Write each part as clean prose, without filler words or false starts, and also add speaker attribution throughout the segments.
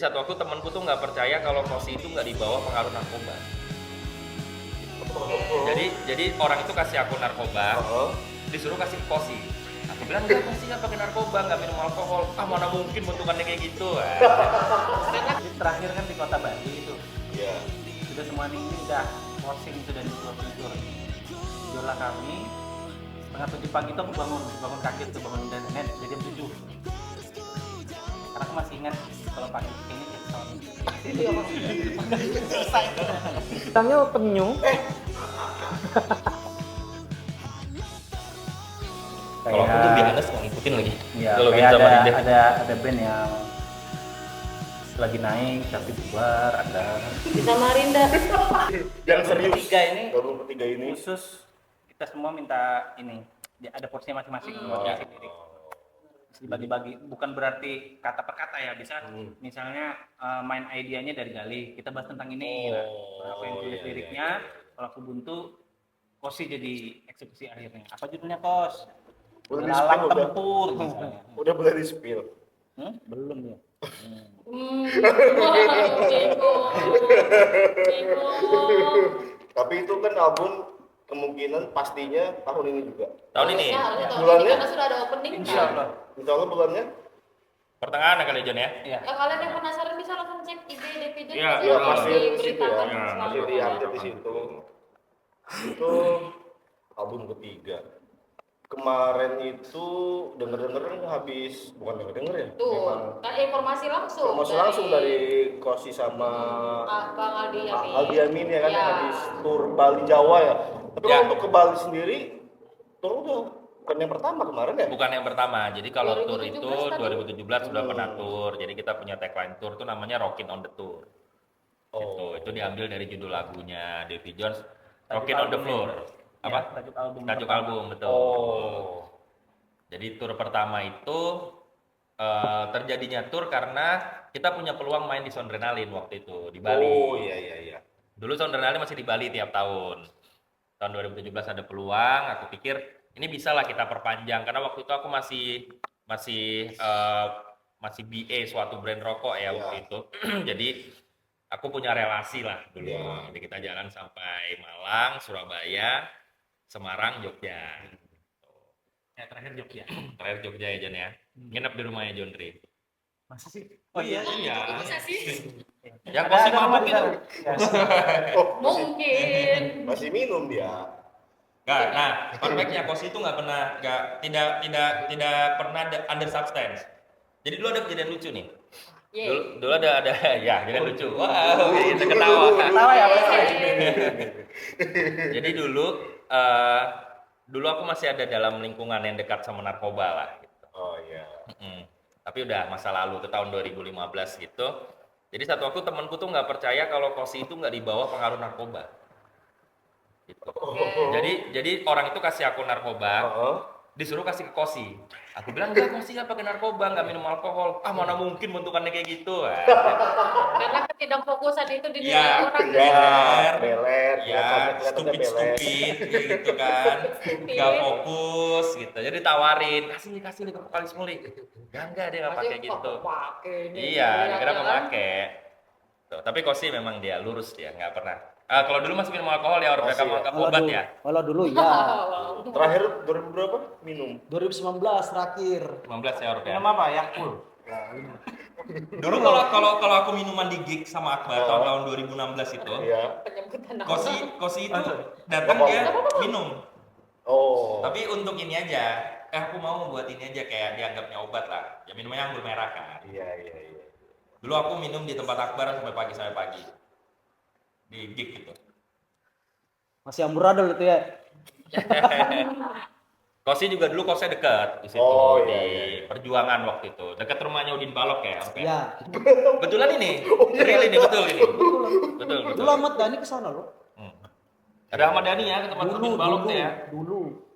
Speaker 1: Satu waktu temanku tuh nggak percaya kalau Kosi itu nggak dibawa pengaruh narkoba. Jadi orang itu kasih aku narkoba, disuruh kasih ke Kosi. Aku bilang enggak, Kosi nggak pakai narkoba, nggak minum alkohol. Ah, mana mungkin bentukannya kayak gitu.
Speaker 2: Jadi terakhir kan di kota Bali itu.
Speaker 3: Iya.
Speaker 2: Sudah semua ini udah posting, sudah tidur. Tidurlah kami. Setengah 7 pagi itu aku bangun kaget tuh, bangun dan net jadi jam 7. Karena aku masih ingat kalau pagi ini
Speaker 4: Tangnya penyu.
Speaker 1: Kalau aku tuh biasa nggak ngikutin lagi.
Speaker 2: Iya,
Speaker 1: Kalau
Speaker 2: kayak
Speaker 1: sama Rinda.
Speaker 2: ada band yang lagi naik tapi bubar, ada
Speaker 5: Di Samarinda.
Speaker 3: Yang serius.
Speaker 2: Ketiga ini
Speaker 3: Gabung ketiga ini.
Speaker 2: khusus kita semua minta ini ada porsinya masing-masing buatnya sendiri. Terus dibagi-bagi, bukan berarti kata per kata ya, bisa misalnya main idenya dari Gali, kita bahas tentang ini. Aku yang tulis liriknya, kalau aku buntu Kosi jadi eksekusi akhirnya. Apa judulnya, Kos?
Speaker 3: Udah
Speaker 2: Lalang
Speaker 3: di-spill,
Speaker 2: tempur misalnya.
Speaker 3: Udah boleh di spill.
Speaker 2: Belum ya.
Speaker 3: Tapi itu kan album kemungkinan pastinya tahun ini juga.
Speaker 1: Tahun ini
Speaker 3: Bulannya?
Speaker 5: Karena sudah ada opening.
Speaker 2: Insya Allah.
Speaker 3: Insya Allah bulannya?
Speaker 1: pertengahan ya kali John ya.
Speaker 2: Iya.
Speaker 5: Ya kalian yang penasaran bisa langsung cek IG DPJ.
Speaker 1: Iya,
Speaker 3: Ya pasti di situ ya.
Speaker 5: diberitakan
Speaker 1: Ya,
Speaker 3: Pasti
Speaker 5: selalu.
Speaker 3: di-update di situ. Itu album ketiga. Kemarin itu denger-denger habis, bukan denger-denger ya?
Speaker 5: Tuh,
Speaker 3: Memang
Speaker 5: kan informasi langsung.
Speaker 3: promosi langsung dari Kosi sama
Speaker 5: Bang Aldi Yamin.
Speaker 3: Aldi Yamin ya kan,
Speaker 5: Ya.
Speaker 3: habis tur Bali Jawa ya. Tapi
Speaker 1: Ya.
Speaker 3: kalau untuk ke Bali sendiri, tur udah bukan yang pertama kemarin ya?
Speaker 1: Bukan yang pertama. Jadi kalau tour
Speaker 5: 2017
Speaker 1: itu
Speaker 5: tadi.
Speaker 1: 2017 sudah pernah tour. Jadi kita punya tagline tour tuh namanya Rockin' on the Tour. Itu diambil dari judul lagunya Davy Jones, Rockin' on the Floor. Apa?
Speaker 2: Tajuk album.
Speaker 1: Tajuk album, betul. Jadi tour pertama itu terjadinya tour karena kita punya peluang main di Soundrenalin waktu itu di Bali.
Speaker 3: Oh iya.
Speaker 1: Dulu Soundrenalin masih di Bali tiap tahun. Tahun 2017 ada peluang, aku pikir ini bisa lah kita perpanjang karena waktu itu aku masih BA suatu brand rokok ya waktu itu. Jadi aku punya relasi lah dulu. Jadi kita jalan sampai Malang, Surabaya, Semarang, Jogja.
Speaker 2: Ya, terakhir Jogja.
Speaker 1: Terakhir Jogja ya Jon ya. Nginep di rumahnya John Ri.
Speaker 2: Masa sih?
Speaker 1: Oh iya.
Speaker 5: Masa sih?
Speaker 1: Yang masih mabuk itu.
Speaker 5: Mungkin.
Speaker 3: Masih minum dia.
Speaker 1: Nggak, nah, fun fact-nya Kosi itu tidak pernah under substance. Jadi dulu ada kejadian lucu nih. Dulu ada ya kejadian lucu. Wow, kita ketawa.
Speaker 2: Ketawa ya, Pak.
Speaker 1: Jadi dulu aku masih ada dalam lingkungan yang dekat sama narkoba lah gitu.
Speaker 3: Oh iya.
Speaker 1: Tapi udah masa lalu, ke tahun 2015 gitu. Jadi satu waktu temanku tuh nggak percaya kalau Kosi itu nggak dibawa pengaruh narkoba. Gitu. Jadi orang itu kasih aku narkoba, disuruh kasih ke Kosi. Aku bilang enggak, Kosi nggak pakai narkoba, nggak minum alkohol. Ah, mana mungkin bentukannya kayak gitu.
Speaker 5: Karena ketidakfokusan itu dinilai orang.
Speaker 3: Beler.
Speaker 1: Ya, stupid kayak gitu kan, nggak fokus gitu. Jadi tawarin, kasih nih ke vokalis Muli. Enggak dia nggak pakai gitu. Iya, dikira mau pakai. Tuh, tapi Kosi memang dia lurus dia, nggak pernah. Kalau dulu masih minum alkohol ya, orang kamu angkat obat ya.
Speaker 4: Kalau dulu ya.
Speaker 3: Terakhir 2000 berapa? Minum.
Speaker 4: 2019 terakhir.
Speaker 1: 19 ya orang ya.
Speaker 2: Minum apa? Yakult.
Speaker 1: Dulu kalau aku minuman di gig sama Akbar tahun 2016 itu,
Speaker 3: Iya.
Speaker 5: Penyebutan nama.
Speaker 1: Kosi itu datang dia minum.
Speaker 3: Oh.
Speaker 1: Tapi untuk ini aja, aku mau buat ini aja kayak dianggapnya obat lah. Ya minumnya anggur merah kan.
Speaker 3: Iya.
Speaker 1: Dulu aku minum di tempat Akbar sampai pagi. Di gig gitu.
Speaker 4: Masih amburadul itu ya.
Speaker 1: Kosi juga dulu kosnya dekat di situ
Speaker 3: Oh,
Speaker 1: di
Speaker 3: iya.
Speaker 1: Perjuangan waktu itu. Dekat rumahnya Udin Balok ya. Oke.
Speaker 4: Ya.
Speaker 1: Betulan ini. Real ini betul ini. Betul.
Speaker 4: Dulu Ahmad Dhani ke sana loh.
Speaker 1: Ada Ahmad Dhani ya ke tempat Udin Balok tuh ya.
Speaker 4: Dulu.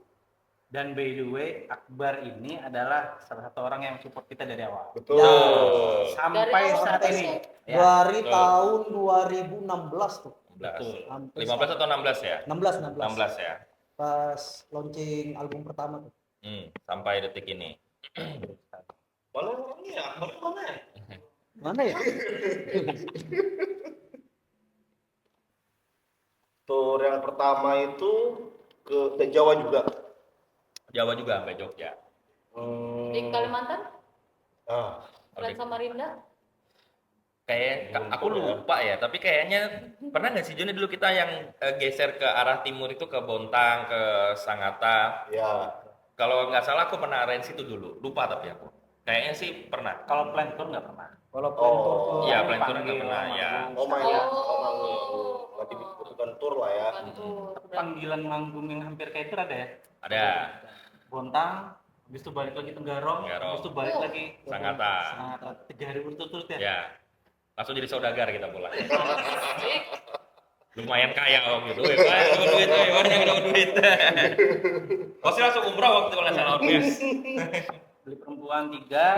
Speaker 2: Dan by the way, Akbar ini adalah salah satu orang yang support kita dari awal.
Speaker 3: Betul.
Speaker 2: Sampai
Speaker 5: Dari awal
Speaker 2: saat
Speaker 5: sampai
Speaker 2: ini. Ya.
Speaker 4: Dari
Speaker 1: betul.
Speaker 4: tahun 2016 tuh.
Speaker 1: 15 atau 16 ya?
Speaker 4: 16.
Speaker 1: 16 ya.
Speaker 4: Pas launching album pertama tuh.
Speaker 1: Sampai detik ini.
Speaker 3: Mana orangnya? Mana?
Speaker 4: Mana ya?
Speaker 3: Tour yang pertama itu ke Jawa juga.
Speaker 1: Jawa juga sampai Jogja.
Speaker 5: Di Kalimantan,
Speaker 3: Ah,
Speaker 5: Selain Samarinda.
Speaker 1: Aku lupa ya, tapi kayaknya pernah nggak sih Joni dulu kita yang geser ke arah timur itu ke Bontang, ke Sangatta.
Speaker 3: ya.
Speaker 1: Kalau nggak salah aku pernah arrange itu dulu, lupa tapi aku. Kayaknya sih pernah.
Speaker 2: Kalau plan tour nggak pernah.
Speaker 4: Kalau plan tour
Speaker 3: Oh.
Speaker 4: ke
Speaker 1: Iya,
Speaker 2: Ini
Speaker 1: plan tour
Speaker 2: panggil
Speaker 1: nggak pernah,
Speaker 2: sama
Speaker 1: ya.
Speaker 2: lu.
Speaker 3: Oh main.
Speaker 5: Oh.
Speaker 3: Oh manggung. Berarti bukan tour lah ya.
Speaker 5: Bukan tour, berarti.
Speaker 2: Panggilan manggung yang hampir kayak itu ada ya.
Speaker 1: Ada
Speaker 2: Bontang, habis itu balik lagi Tenggarong,
Speaker 1: Tenggarong.
Speaker 2: habis itu balik
Speaker 5: Oh.
Speaker 2: lagi
Speaker 1: Sangatta.
Speaker 2: Sangatta. 3 hari berturut-turut ya.
Speaker 1: Ya, langsung jadi saudagar kita pulang.
Speaker 5: Asik.
Speaker 1: Lumayan kaya om gitu. Wih, Pak, dapat duit, yang dapat duit. Pasti langsung umrah waktu kalau salah orgas.
Speaker 2: Beli perempuan 3,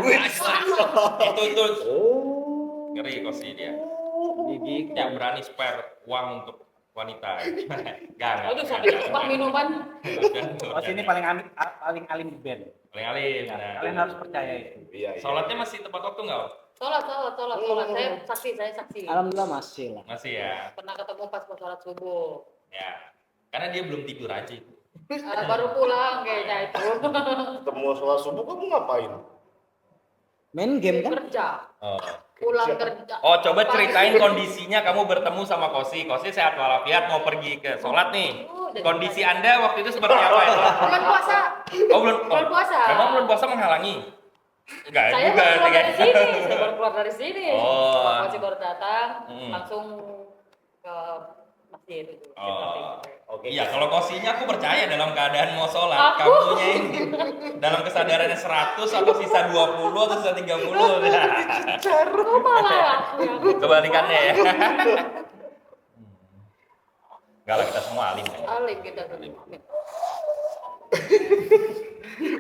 Speaker 1: Itu
Speaker 3: Oh.
Speaker 1: ngeri kosi dia.
Speaker 2: gigi
Speaker 1: Yang berani spare uang untuk wanita. Enggak.
Speaker 5: Aduh, sampai tumpah minuman.
Speaker 2: Oh sini paling alim di band.
Speaker 1: paling alim.
Speaker 2: Ya,
Speaker 1: Nah.
Speaker 2: kalian harus percaya itu.
Speaker 3: Iya, iya.
Speaker 1: Sholatnya masih tepat waktu nggak om?
Speaker 5: Sholat. Saya saksi.
Speaker 4: Alhamdulillah masih lah.
Speaker 1: Masih ya.
Speaker 5: Pernah ketemu pas mau sholat subuh.
Speaker 1: Ya. Karena dia belum tidur aja.
Speaker 5: Baru pulang kayaknya itu.
Speaker 3: Ketemu sholat subuh kamu ngapain?
Speaker 4: Main game kan?
Speaker 5: Kerja.
Speaker 1: Oh.
Speaker 5: Pulang kerja.
Speaker 1: Oh, coba ceritain kondisinya kamu bertemu sama Kosi. Kosi sehat walafiat mau pergi ke sholat nih. Kondisi Anda waktu itu seperti apa ya?
Speaker 5: Bulan puasa.
Speaker 1: Oh,
Speaker 5: Bulan puasa.
Speaker 1: Memang bulan puasa menghalangi? Enggak
Speaker 5: Saya
Speaker 1: juga.
Speaker 5: baru keluar
Speaker 1: kayak-
Speaker 5: dari sini. Saya baru keluar dari sini.
Speaker 1: Oh.
Speaker 5: Masih baru datang,
Speaker 1: Hmm.
Speaker 5: langsung ke masjid itu.
Speaker 1: Oh.
Speaker 3: Oke.
Speaker 1: Iya, kalau Kosinya aku percaya dalam keadaan mau sholat.
Speaker 5: Aku?
Speaker 1: Kamunya ini dalam kesadarannya 100 atau sisa 20 atau sisa 30.
Speaker 5: Kok malah aku yang
Speaker 1: Kebalikannya ya. Enggak lah, kita semua alim kan.
Speaker 5: Alim kita dulu.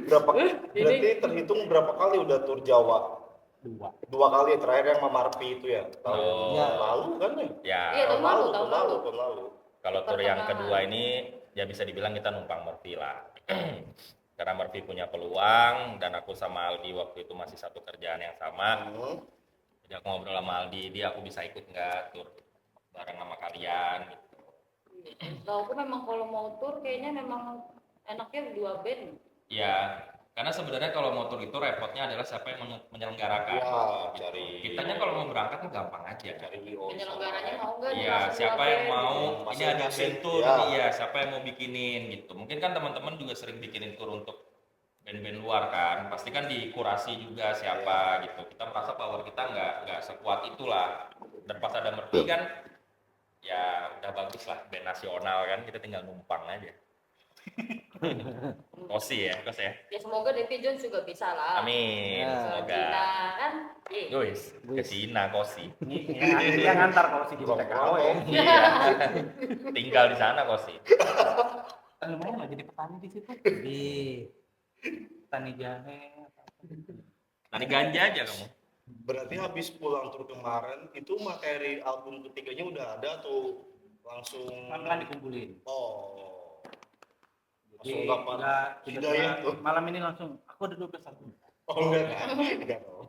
Speaker 3: Berapa? Berarti terhitung berapa kali udah tur Jawa?
Speaker 2: 2.
Speaker 3: 2 kali terakhir yang sama Marpi itu ya. Tahun
Speaker 1: Oh.
Speaker 3: lalu kan ya?
Speaker 1: Ya,
Speaker 5: Iya, tahun lalu.
Speaker 3: Tahun lalu.
Speaker 1: kalau tur yang
Speaker 5: Pertengahan.
Speaker 1: kedua ini ya bisa dibilang kita numpang Murphy lah. Karena Murphy punya peluang dan aku sama Aldi waktu itu masih satu kerjaan yang sama.
Speaker 3: Hmm.
Speaker 1: Jadi aku ngobrol sama Aldi, dia aku bisa ikut nggak tur bareng sama kalian gitu.
Speaker 5: Tahu aku memang kalau mau tur kayaknya memang enaknya 2 band.
Speaker 1: Ya, karena sebenarnya kalau mau tur itu repotnya adalah siapa yang menyelenggarakan.
Speaker 3: Ya,
Speaker 1: Gitu.
Speaker 3: cari.
Speaker 1: Kitanya kalau mau berangkat mah gampang aja.
Speaker 3: Cari IO.
Speaker 5: Penyelenggaranya mau nggak?
Speaker 1: Iya,
Speaker 5: dikasih
Speaker 1: siapa
Speaker 5: 2
Speaker 1: yang
Speaker 5: band?
Speaker 1: mau ini ada
Speaker 3: Masing-masing,
Speaker 1: band tour,
Speaker 3: ya.
Speaker 1: iya, siapa yang mau bikinin gitu. Mungkin kan teman-teman juga sering bikinin tour untuk band-band luar kan. Pasti kan dikurasi juga siapa gitu. Kita merasa power kita nggak sekuat itulah. Dan pas ada Murphy kan ya udah bagus lah band nasional kan, kita tinggal numpang aja. Kosi ya, Kos ya.
Speaker 5: Ya semoga Devi Jones juga bisa lah.
Speaker 1: Amin,
Speaker 4: Ya.
Speaker 1: semoga.
Speaker 5: Cina kan.
Speaker 1: Guys, ke Cina Kosi.
Speaker 2: Ini yang ngantar kalau si di TKW.
Speaker 1: Iya. Tinggal di sana Kosi.
Speaker 2: Lumayan lah jadi petani di situ.
Speaker 4: Di
Speaker 2: Petani jahe.
Speaker 1: Tadi ganja aja kamu.
Speaker 3: Berarti habis pulang tur kemarin itu materi album ketiganya udah ada atau langsung?
Speaker 2: Pelan-pelan dikumpulin.
Speaker 3: Oh.
Speaker 2: Jadi
Speaker 3: Langsung kapan?
Speaker 2: udah
Speaker 3: Hidayah tuh.
Speaker 2: malam ini langsung aku ada 12 album.
Speaker 3: Oh enggak kan? Enggak dong.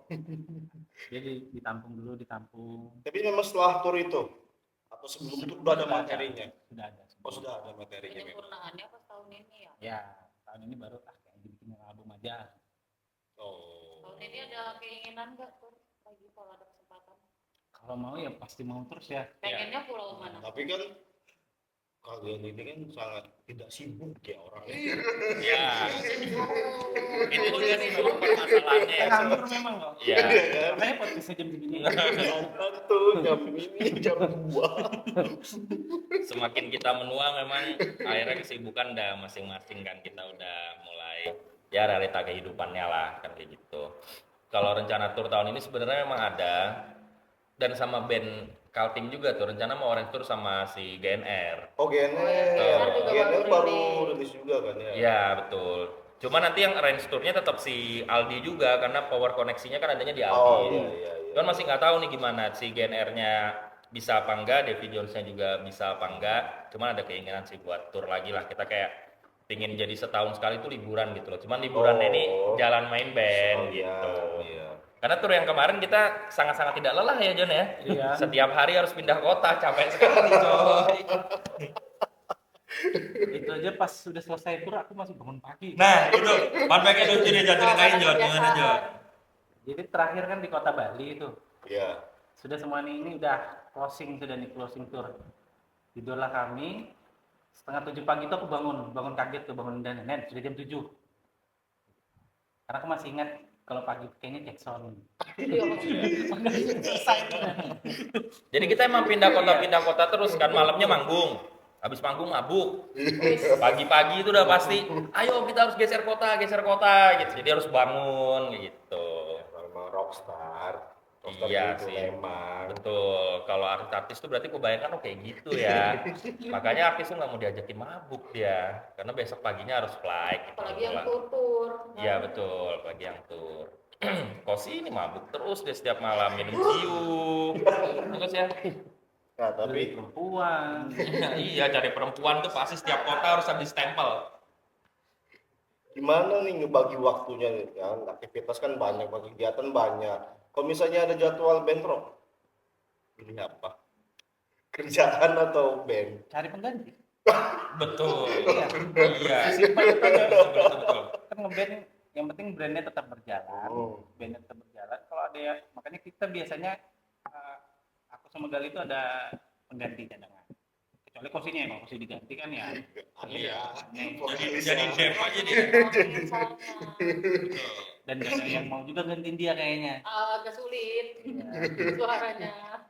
Speaker 2: Jadi ditampung dulu, ditampung.
Speaker 3: Tapi memang setelah tur itu atau sebelum tur udah ada materinya?
Speaker 2: Sudah ada.
Speaker 3: Oh sudah ada materinya memang.
Speaker 5: Penyempurnaannya pas tahun ini ya.
Speaker 2: Ya, tahun ini baru kayak bikin album aja.
Speaker 3: Oh.
Speaker 5: Tahun ini ada keinginan nggak tuh lagi kalau ada kesempatan?
Speaker 2: Kalau mau ya pasti mau terus ya.
Speaker 5: Pengennya pulau mana?
Speaker 3: Tapi kan kalian ini kan sangat tidak sibuk ya orangnya.
Speaker 1: Ya. Itu juga sih memang permasalahannya ya.
Speaker 2: Nganggur memang loh.
Speaker 1: Iya.
Speaker 2: Makanya podcastnya jam segini.
Speaker 3: Jangan tuh jam ini jam 2.
Speaker 1: Semakin kita menua memang akhirnya kesibukan udah masing-masing kan, kita udah mulai ya realita kehidupannya lah kan kayak gitu. Kalau rencana tur tahun ini sebenarnya memang ada, dan sama band Kaltim juga tuh rencana mau orange tour sama si GNR.
Speaker 3: Oh
Speaker 5: GNR juga
Speaker 3: GNR
Speaker 5: baru
Speaker 3: baru
Speaker 5: rilis.
Speaker 3: rilis juga kan ya?
Speaker 1: Iya betul. Cuma nanti yang arrange tournya tetap si Aldi juga karena power koneksinya kan adanya di Aldi.
Speaker 3: Oh iya iya. iya.
Speaker 1: Cuman masih nggak tahu nih gimana si GNR-nya bisa apa enggak, Davy Jones-nya juga bisa apa enggak. Cuman ada keinginan sih buat tour lagi lah. Kita kayak pingin jadi setahun sekali tuh liburan gitu loh. Cuman liburannya ini
Speaker 3: Oh.
Speaker 1: jalan main band
Speaker 3: Oh, iya,
Speaker 1: gitu.
Speaker 3: iya.
Speaker 1: Karena tur yang kemarin kita sangat-sangat tidak lelah ya John ya.
Speaker 2: Iya.
Speaker 1: Setiap hari harus pindah kota, capek sekali coy.
Speaker 2: Itu aja pas sudah selesai tur aku masih bangun pagi.
Speaker 1: Nah itu, fun fact-nya lucu nih John, ceritain John, gimana John?
Speaker 2: Jadi terakhir kan di kota Bali itu.
Speaker 3: Iya.
Speaker 2: Sudah semua ini udah closing tour. Tidurlah kami. Setengah 7 pagi itu aku bangun kaget tuh, bangun dan nenek sudah jam 7. Karena aku masih ingat kalau pagi kayaknya Jackson. Selesai.
Speaker 1: Jadi kita emang pindah kota terus kan, malamnya manggung. Habis manggung mabuk. Pagi-pagi itu udah pasti, ayo kita harus geser kota gitu. Jadi harus bangun gitu.
Speaker 3: Memang rockstar. Rockstar
Speaker 1: Iya
Speaker 3: gitu
Speaker 1: sih.
Speaker 3: memang.
Speaker 1: Betul. Kalau artis tuh berarti kebayangkan oh kayak gitu ya. Makanya artis tuh nggak mau diajakin mabuk dia, karena besok paginya harus flight. Gitu
Speaker 5: Apalagi yang
Speaker 1: lah.
Speaker 5: tur.
Speaker 1: Iya betul, pagi yang tur. Kosi ini mabuk terus dia setiap malam minum ciu. Terus ya.
Speaker 3: Nah,
Speaker 2: Tapi
Speaker 3: tapi
Speaker 2: perempuan.
Speaker 1: Iya, cari perempuan tuh pasti setiap kota harus ada stempel.
Speaker 3: gimana nih ngebagi waktunya nih kan? Aktivitas kan banyak, kegiatan banyak. Kalau misalnya ada jadwal bentrok, ini apa? Kerjaan atau band?
Speaker 2: Cari pengganti.
Speaker 1: Betul.
Speaker 2: Iya.
Speaker 1: Iya.
Speaker 2: Simpel itu aja.
Speaker 1: Betul.
Speaker 2: Kan ngeband yang penting brandnya tetap berjalan.
Speaker 3: Oh.
Speaker 2: Bandnya tetap berjalan. Kalau ada ya, makanya kita biasanya aku sama Gali itu ada pengganti cadangan. Kecuali kursinya, kalau kursi diganti kan ya.
Speaker 1: Iya.
Speaker 3: Vokalis
Speaker 1: Jadi
Speaker 3: ya.
Speaker 1: dev aja dia.
Speaker 2: Dan gak ada yang mau juga gantiin dia kayaknya.
Speaker 5: Agak sulit suaranya.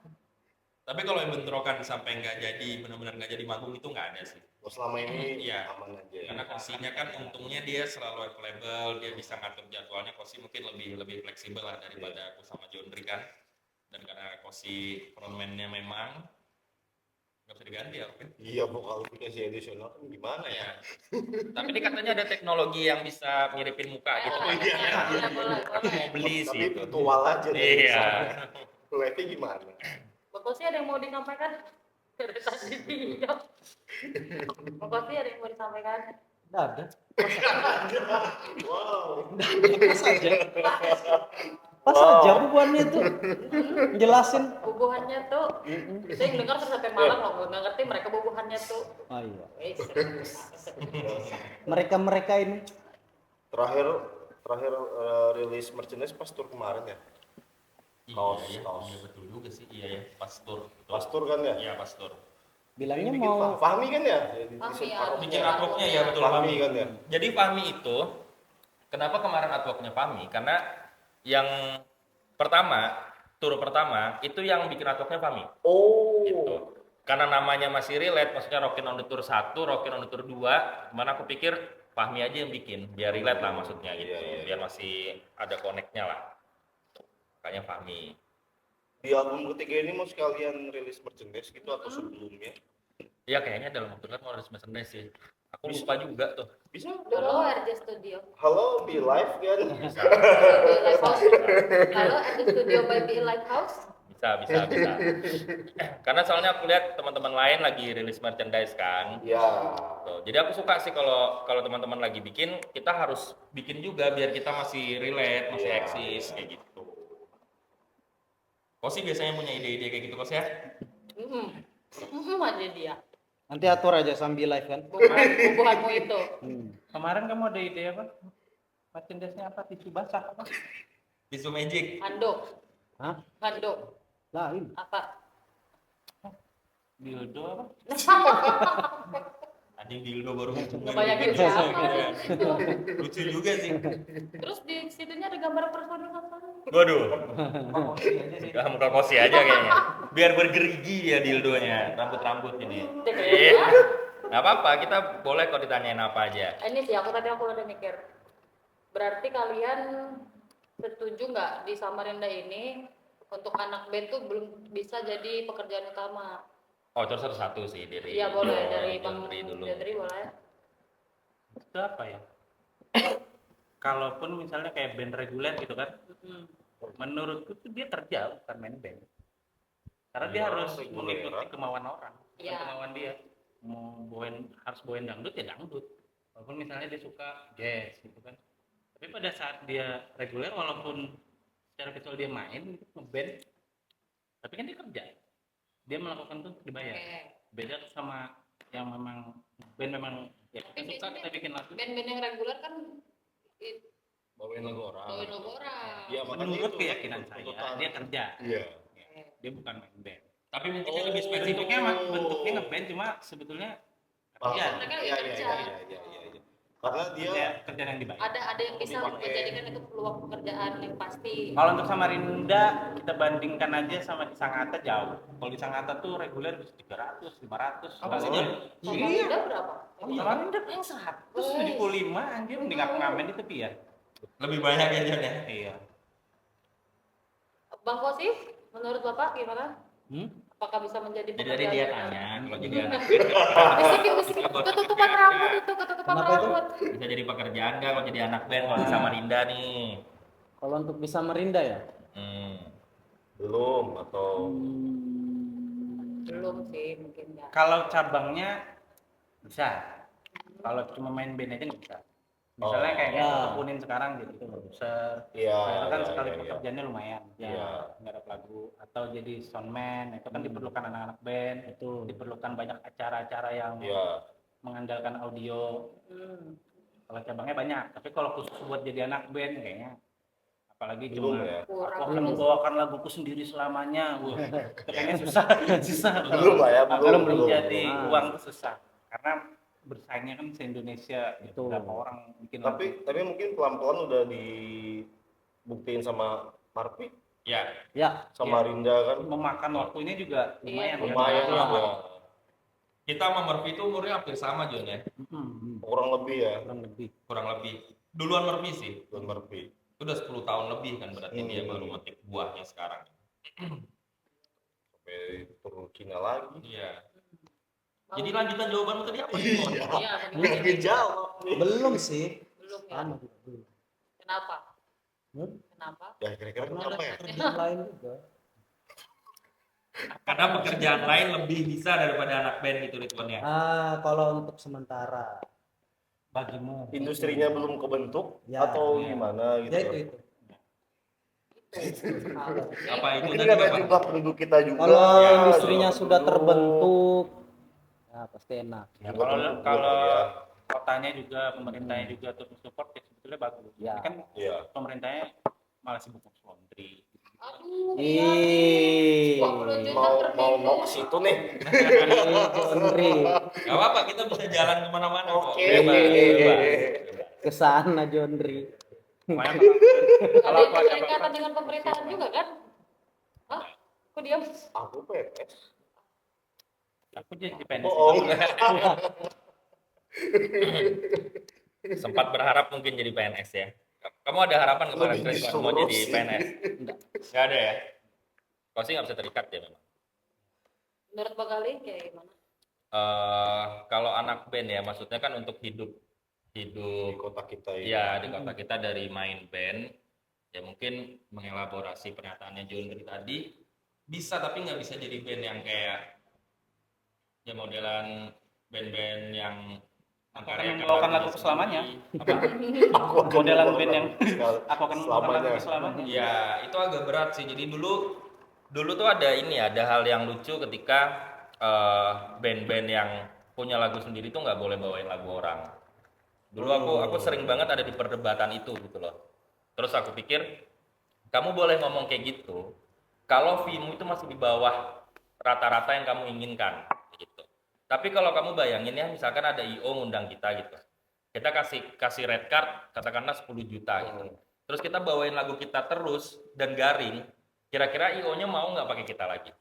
Speaker 1: Tapi kalau yang bentrokan sampai nggak jadi, benar-benar nggak jadi manggung itu nggak ada sih.
Speaker 3: Oh, selama ini
Speaker 1: Iya.
Speaker 3: aman aja ya.
Speaker 1: Karena Kosinya kan untungnya dia selalu available, dia bisa ngatur jadwalnya. Kosi mungkin lebih fleksibel lah daripada aku sama Jondri kan. Dan karena Kosi frontman-nya memang nggak bisa diganti ya, Alvin.
Speaker 3: Iya, vokalifikasi additional kan gimana ya?
Speaker 1: Ya. Tapi ini katanya ada teknologi yang bisa miripin muka gitu.
Speaker 5: Oh, iya, boleh.
Speaker 1: Mau beli sih
Speaker 3: Tapi
Speaker 1: itu.
Speaker 3: virtual aja deh.
Speaker 1: Iya.
Speaker 3: Live-nya gimana?
Speaker 5: Bapak sih ada yang mau disampaikan? Dari tadi diam. Bapak sih ada yang mau disampaikan?
Speaker 4: Nggak ada.
Speaker 3: Wow.
Speaker 4: Pas aja. Pas
Speaker 3: Wow.
Speaker 4: aja bubuannya itu. Jelasin.
Speaker 5: Bubuhannya tuh, saya yang dengar sampai malam loh, nggak ngerti mereka bubuhannya tuh.
Speaker 4: Oh iya.
Speaker 5: Wes.
Speaker 4: Mereka ini
Speaker 3: Terakhir rilis merchandise pas tour kemarin ya? Kaos,
Speaker 1: Iya,
Speaker 3: kaos.
Speaker 1: iya betul juga sih. Iya ya, pas tur. Betul.
Speaker 3: Pas tour kan ya?
Speaker 1: Iya, pas tur.
Speaker 4: bilangnya
Speaker 3: Bikin
Speaker 4: mau
Speaker 3: Fahmi kan ya?
Speaker 5: Fahmi, ya.
Speaker 1: Bikin artworknya ya betul
Speaker 3: Fahmi
Speaker 1: Fahmi.
Speaker 3: kan ya?
Speaker 1: Jadi Fahmi itu kenapa kemarin artworknya Fahmi? Karena yang pertama, tur pertama itu yang bikin artworknya Fahmi.
Speaker 3: Oh.
Speaker 1: Gitu. Karena namanya masih relate, maksudnya Rockin' on the Tour 1, Rockin' on the Tour 2, mana aku pikir Fahmi aja yang bikin, biar relate lah maksudnya gitu.
Speaker 3: Iya, iya.
Speaker 1: Biar masih ada connect-nya lah. Makanya Fahmi.
Speaker 3: Di album ketiga ini mau sekalian rilis merchandise gitu atau sebelumnya?
Speaker 1: Ya kayaknya dalam waktu dekat mau harus merchandise sih. Aku lupa juga tuh.
Speaker 3: Bisa?
Speaker 5: Dulu RJ Studio.
Speaker 3: Halo, Be Live kan?
Speaker 1: Bisa.
Speaker 5: Lighthouse. Halo RJ Studio by Be Lighthouse.
Speaker 1: Bisa. Karena soalnya aku lihat teman-teman lain lagi rilis merchandise kan.
Speaker 3: Ya.
Speaker 1: Tuh. Jadi aku suka sih kalau teman-teman lagi bikin, kita harus bikin juga biar kita masih relate, masih
Speaker 3: Iya.
Speaker 1: eksis kayak gitu. Kok sih biasanya punya ide-ide kayak gitu Kos ya?
Speaker 5: Aja dia.
Speaker 4: nanti atur aja sambil live kan.
Speaker 5: Bubuhanmu itu.
Speaker 2: Kemarin kamu ada ide apa? Merchandise-nya apa? Tisu basah apa?
Speaker 1: Tisu magic.
Speaker 5: Handuk.
Speaker 4: Hah?
Speaker 5: Handuk.
Speaker 4: Lain.
Speaker 5: Apa?
Speaker 2: Dildo apa?
Speaker 1: Anjing dildo baru
Speaker 5: Ngebayangin siapa itu.
Speaker 1: Lucu juga sih.
Speaker 5: Terus di situnya ada gambar personil apa?
Speaker 1: Waduh.
Speaker 2: Promosi aja sih.
Speaker 1: Gak muka kosi aja kayaknya. Biar bergerigi ya dildonya, rambut-rambut ini.
Speaker 5: Iya.
Speaker 1: Nggak apa-apa, kita boleh kok ditanyain apa aja.
Speaker 5: Ini sih aku udah mikir. Berarti kalian setuju nggak di Samarinda ini untuk anak band tuh belum bisa jadi pekerjaan utama?
Speaker 1: Oh, terus satu sih dari.
Speaker 5: Iya boleh dari Bang
Speaker 1: Jondri dulu.
Speaker 5: Jondri boleh.
Speaker 2: Itu apa ya? Kalaupun misalnya kayak band reguler gitu kan, menurutku tuh dia kerja bukan main band. Karena dia
Speaker 3: Iya,
Speaker 2: harus
Speaker 3: reguler.
Speaker 2: mengikuti kemauan orang, bukan
Speaker 5: Iya.
Speaker 2: kemauan dia. Mau harus bawain dangdut ya dangdut. Walaupun misalnya dia suka jazz gitu kan. Tapi pada saat dia reguler walaupun secara visual dia main gitu, ngeband, tapi kan dia kerja, dia melakukan tuh dibayar.
Speaker 5: Oke.
Speaker 2: Beda tuh sama yang memang band memang ya
Speaker 5: Tapi
Speaker 2: kita suka, kita bikin lagu.
Speaker 5: band-band yang reguler kan
Speaker 3: Bawain lagu orang.
Speaker 5: bawain logo orang.
Speaker 3: Iya, makanya
Speaker 2: Menurut
Speaker 3: itu,
Speaker 2: keyakinan
Speaker 3: untuk
Speaker 2: saya dia kerja,
Speaker 3: Iya.
Speaker 2: dia bukan main band.
Speaker 1: Tapi mungkin yang lebih
Speaker 2: Bentuknya
Speaker 1: spesifik
Speaker 2: mah bentuknya ngeband, cuma sebetulnya
Speaker 3: Ah,
Speaker 2: kerja.
Speaker 5: Mereka lagi
Speaker 3: iya,
Speaker 5: kerja.
Speaker 3: iya. Karena dia
Speaker 2: Kerjaan yang dibayar.
Speaker 5: Ada yang bisa
Speaker 3: Dipakai.
Speaker 5: menjadikan itu peluang pekerjaan yang pasti.
Speaker 2: Kalau untuk Samarinda kita bandingkan aja sama di Sangatta jauh. Kalau di Sangatta tuh reguler bisa 300, 500.
Speaker 1: Apa sih,
Speaker 2: Iya.
Speaker 1: Jon?
Speaker 5: Samarinda berapa?
Speaker 2: Samarinda kan 175 anjir ngamen di tepian.
Speaker 1: Lebih banyak ya Jon ya.
Speaker 2: Iya.
Speaker 5: Bang Kosif, menurut Bapak gimana? Apakah bisa menjadi
Speaker 1: Jadi tadi dia tanya kalau jadi anak
Speaker 5: Bisik, ketutupan rambut itu, ketutupan
Speaker 4: Kenapa itu?
Speaker 5: rambut.
Speaker 1: bisa jadi pekerjaan nggak kalau jadi anak band kalau di Samarinda nih?
Speaker 4: Kalau untuk bisa merinda ya.
Speaker 1: Hmm.
Speaker 3: belum atau
Speaker 5: Belum sih, mungkin ya.
Speaker 2: Kalau cabangnya bisa. Kalau cuma main band aja nggak bisa. Misalnya
Speaker 3: Oh.
Speaker 2: kayak
Speaker 4: Ya.
Speaker 2: kita tekunin sekarang jadi produser.
Speaker 3: iya
Speaker 2: Itu kan
Speaker 3: iya,
Speaker 2: sekali
Speaker 3: iya.
Speaker 2: pekerjaannya lumayan.
Speaker 3: Iya.
Speaker 2: Nggak ada lagu atau jadi soundman itu kan diperlukan anak-anak band. Itu diperlukan banyak acara-acara yang
Speaker 3: Iya.
Speaker 2: mengandalkan audio.
Speaker 5: Hmm.
Speaker 2: Kalau cabangnya banyak, tapi kalau khusus buat jadi anak band kayaknya apalagi
Speaker 3: Belum
Speaker 2: cuma
Speaker 3: ya.
Speaker 2: aku
Speaker 5: Kurang
Speaker 2: akan
Speaker 5: terus.
Speaker 2: membawakan laguku sendiri selamanya. Wah, itu kayaknya susah. susah.
Speaker 3: Belum lah ya,
Speaker 2: Belum
Speaker 3: belum.
Speaker 2: jadi
Speaker 4: Ah.
Speaker 2: uang tuh susah. Karena bersaingnya kan se-Indonesia
Speaker 4: Betul.
Speaker 2: berapa orang bikin
Speaker 3: Tapi mungkin pelan-pelan udah dibuktiin sama Marpi,
Speaker 1: Ya,
Speaker 4: Ya.
Speaker 3: sama
Speaker 2: Iya.
Speaker 3: Rinda kan.
Speaker 2: memakan waktunya juga lumayan.
Speaker 5: Iya,
Speaker 3: Lumayan
Speaker 5: Iya.
Speaker 3: juga.
Speaker 1: kita sama Murphy itu umurnya hampir sama Jon ya,
Speaker 3: Kurang lebih ya,
Speaker 4: Kurang lebih.
Speaker 1: kurang lebih. Duluan Murphy sih,
Speaker 3: Don Marpi.
Speaker 1: udah 10 tahun lebih kan berarti dia baru metik buahnya sekarang.
Speaker 3: Sampai turun Cina lagi.
Speaker 1: Iya. Jadi lanjutan jawabanmu tadi apa sih? Mon?
Speaker 5: Iya,
Speaker 3: Nggak
Speaker 5: bagaimana?
Speaker 3: dijawab nih.
Speaker 4: Belum sih.
Speaker 5: Belum ya.
Speaker 4: Anu juga belum.
Speaker 5: Kenapa?
Speaker 4: Hmm?
Speaker 5: Kenapa?
Speaker 3: Ya kira-kira kenapa ya?
Speaker 4: Kerjaan lain juga.
Speaker 1: Karena pekerjaan lain lebih bisa daripada anak band gitu Ridwan ya.
Speaker 4: Kalau untuk sementara
Speaker 2: Bagimu.
Speaker 3: Industrinya belum kebentuk
Speaker 4: Ya,
Speaker 3: atau
Speaker 2: ya.
Speaker 3: gimana gitu?
Speaker 4: ya itu.
Speaker 1: Apa itu
Speaker 3: Ini
Speaker 1: tadi
Speaker 3: kan ada
Speaker 1: Pak?
Speaker 3: jumlah penduduk kita juga.
Speaker 4: Kalau
Speaker 3: Ya,
Speaker 4: industrinya
Speaker 3: jumlah
Speaker 4: sudah
Speaker 3: penduduk.
Speaker 4: terbentuk, ya pasti enak.
Speaker 2: Ya,
Speaker 3: Jumlah
Speaker 2: kalau
Speaker 3: penduduk
Speaker 2: kalau
Speaker 3: ya.
Speaker 2: kotanya juga pemerintahnya juga terus support ya sebetulnya bagus.
Speaker 4: Ya.
Speaker 2: Tapi kan
Speaker 3: Iya.
Speaker 2: pemerintahnya malah sibuk ngurus laundry.
Speaker 5: Aduh,
Speaker 4: Ih,
Speaker 5: 20 juta
Speaker 3: Mau
Speaker 5: per
Speaker 3: mau
Speaker 5: minggu.
Speaker 3: mau ke situ nih.
Speaker 4: Jonri
Speaker 1: Gak apa-apa, kita bisa jalan kemana-mana kok.
Speaker 3: Oke.
Speaker 1: Bebas.
Speaker 4: ke sana Jonri.
Speaker 2: Makanya
Speaker 5: Ada
Speaker 2: kalau
Speaker 5: yang
Speaker 2: aku ada
Speaker 5: berkaitan dengan pemerintahan juga kan? Hah? Kok diam?
Speaker 3: Aku PNS.
Speaker 2: aku jadi PNS.
Speaker 3: Bohong.
Speaker 1: Sempat berharap mungkin jadi PNS ya. Kamu ada harapan kemarin
Speaker 3: Lebih
Speaker 1: Chris mau jadi
Speaker 3: disuruh sih.
Speaker 1: PNS? Enggak ada ya. Kau sih nggak bisa terikat ya memang.
Speaker 5: Menurut Bang Gali kayak gimana?
Speaker 1: Kalau anak band ya, maksudnya kan untuk hidup
Speaker 3: Di kota kita ini.
Speaker 1: ya di kota kita dari main band ya mungkin mengelaborasi pernyataannya John dari tadi bisa, tapi nggak bisa jadi band yang kayak ya modelan band-band yang
Speaker 2: akan membawakan lagu selamanya.
Speaker 1: Apa?
Speaker 3: Aku akan
Speaker 2: Modelan
Speaker 3: membawa
Speaker 2: band yang
Speaker 3: sekali-
Speaker 2: aku akan membawakan
Speaker 3: selamanya.
Speaker 2: lagu selamanya.
Speaker 1: Ya itu agak berat sih. Jadi dulu tuh ada hal yang lucu ketika band-band yang punya lagu sendiri tuh nggak boleh bawain lagu orang. Dulu aku sering banget ada di perdebatan itu gitu loh. Terus aku pikir kamu boleh ngomong kayak gitu kalau fee-mu itu masih di bawah rata-rata yang kamu inginkan gitu. Tapi kalau kamu bayangin ya, misalkan ada IO ngundang kita gitu. Kita kasih red card katakanlah 10 juta gitu. Terus kita bawain lagu kita terus dan garing, kira-kira IO-nya mau nggak pakai kita lagi?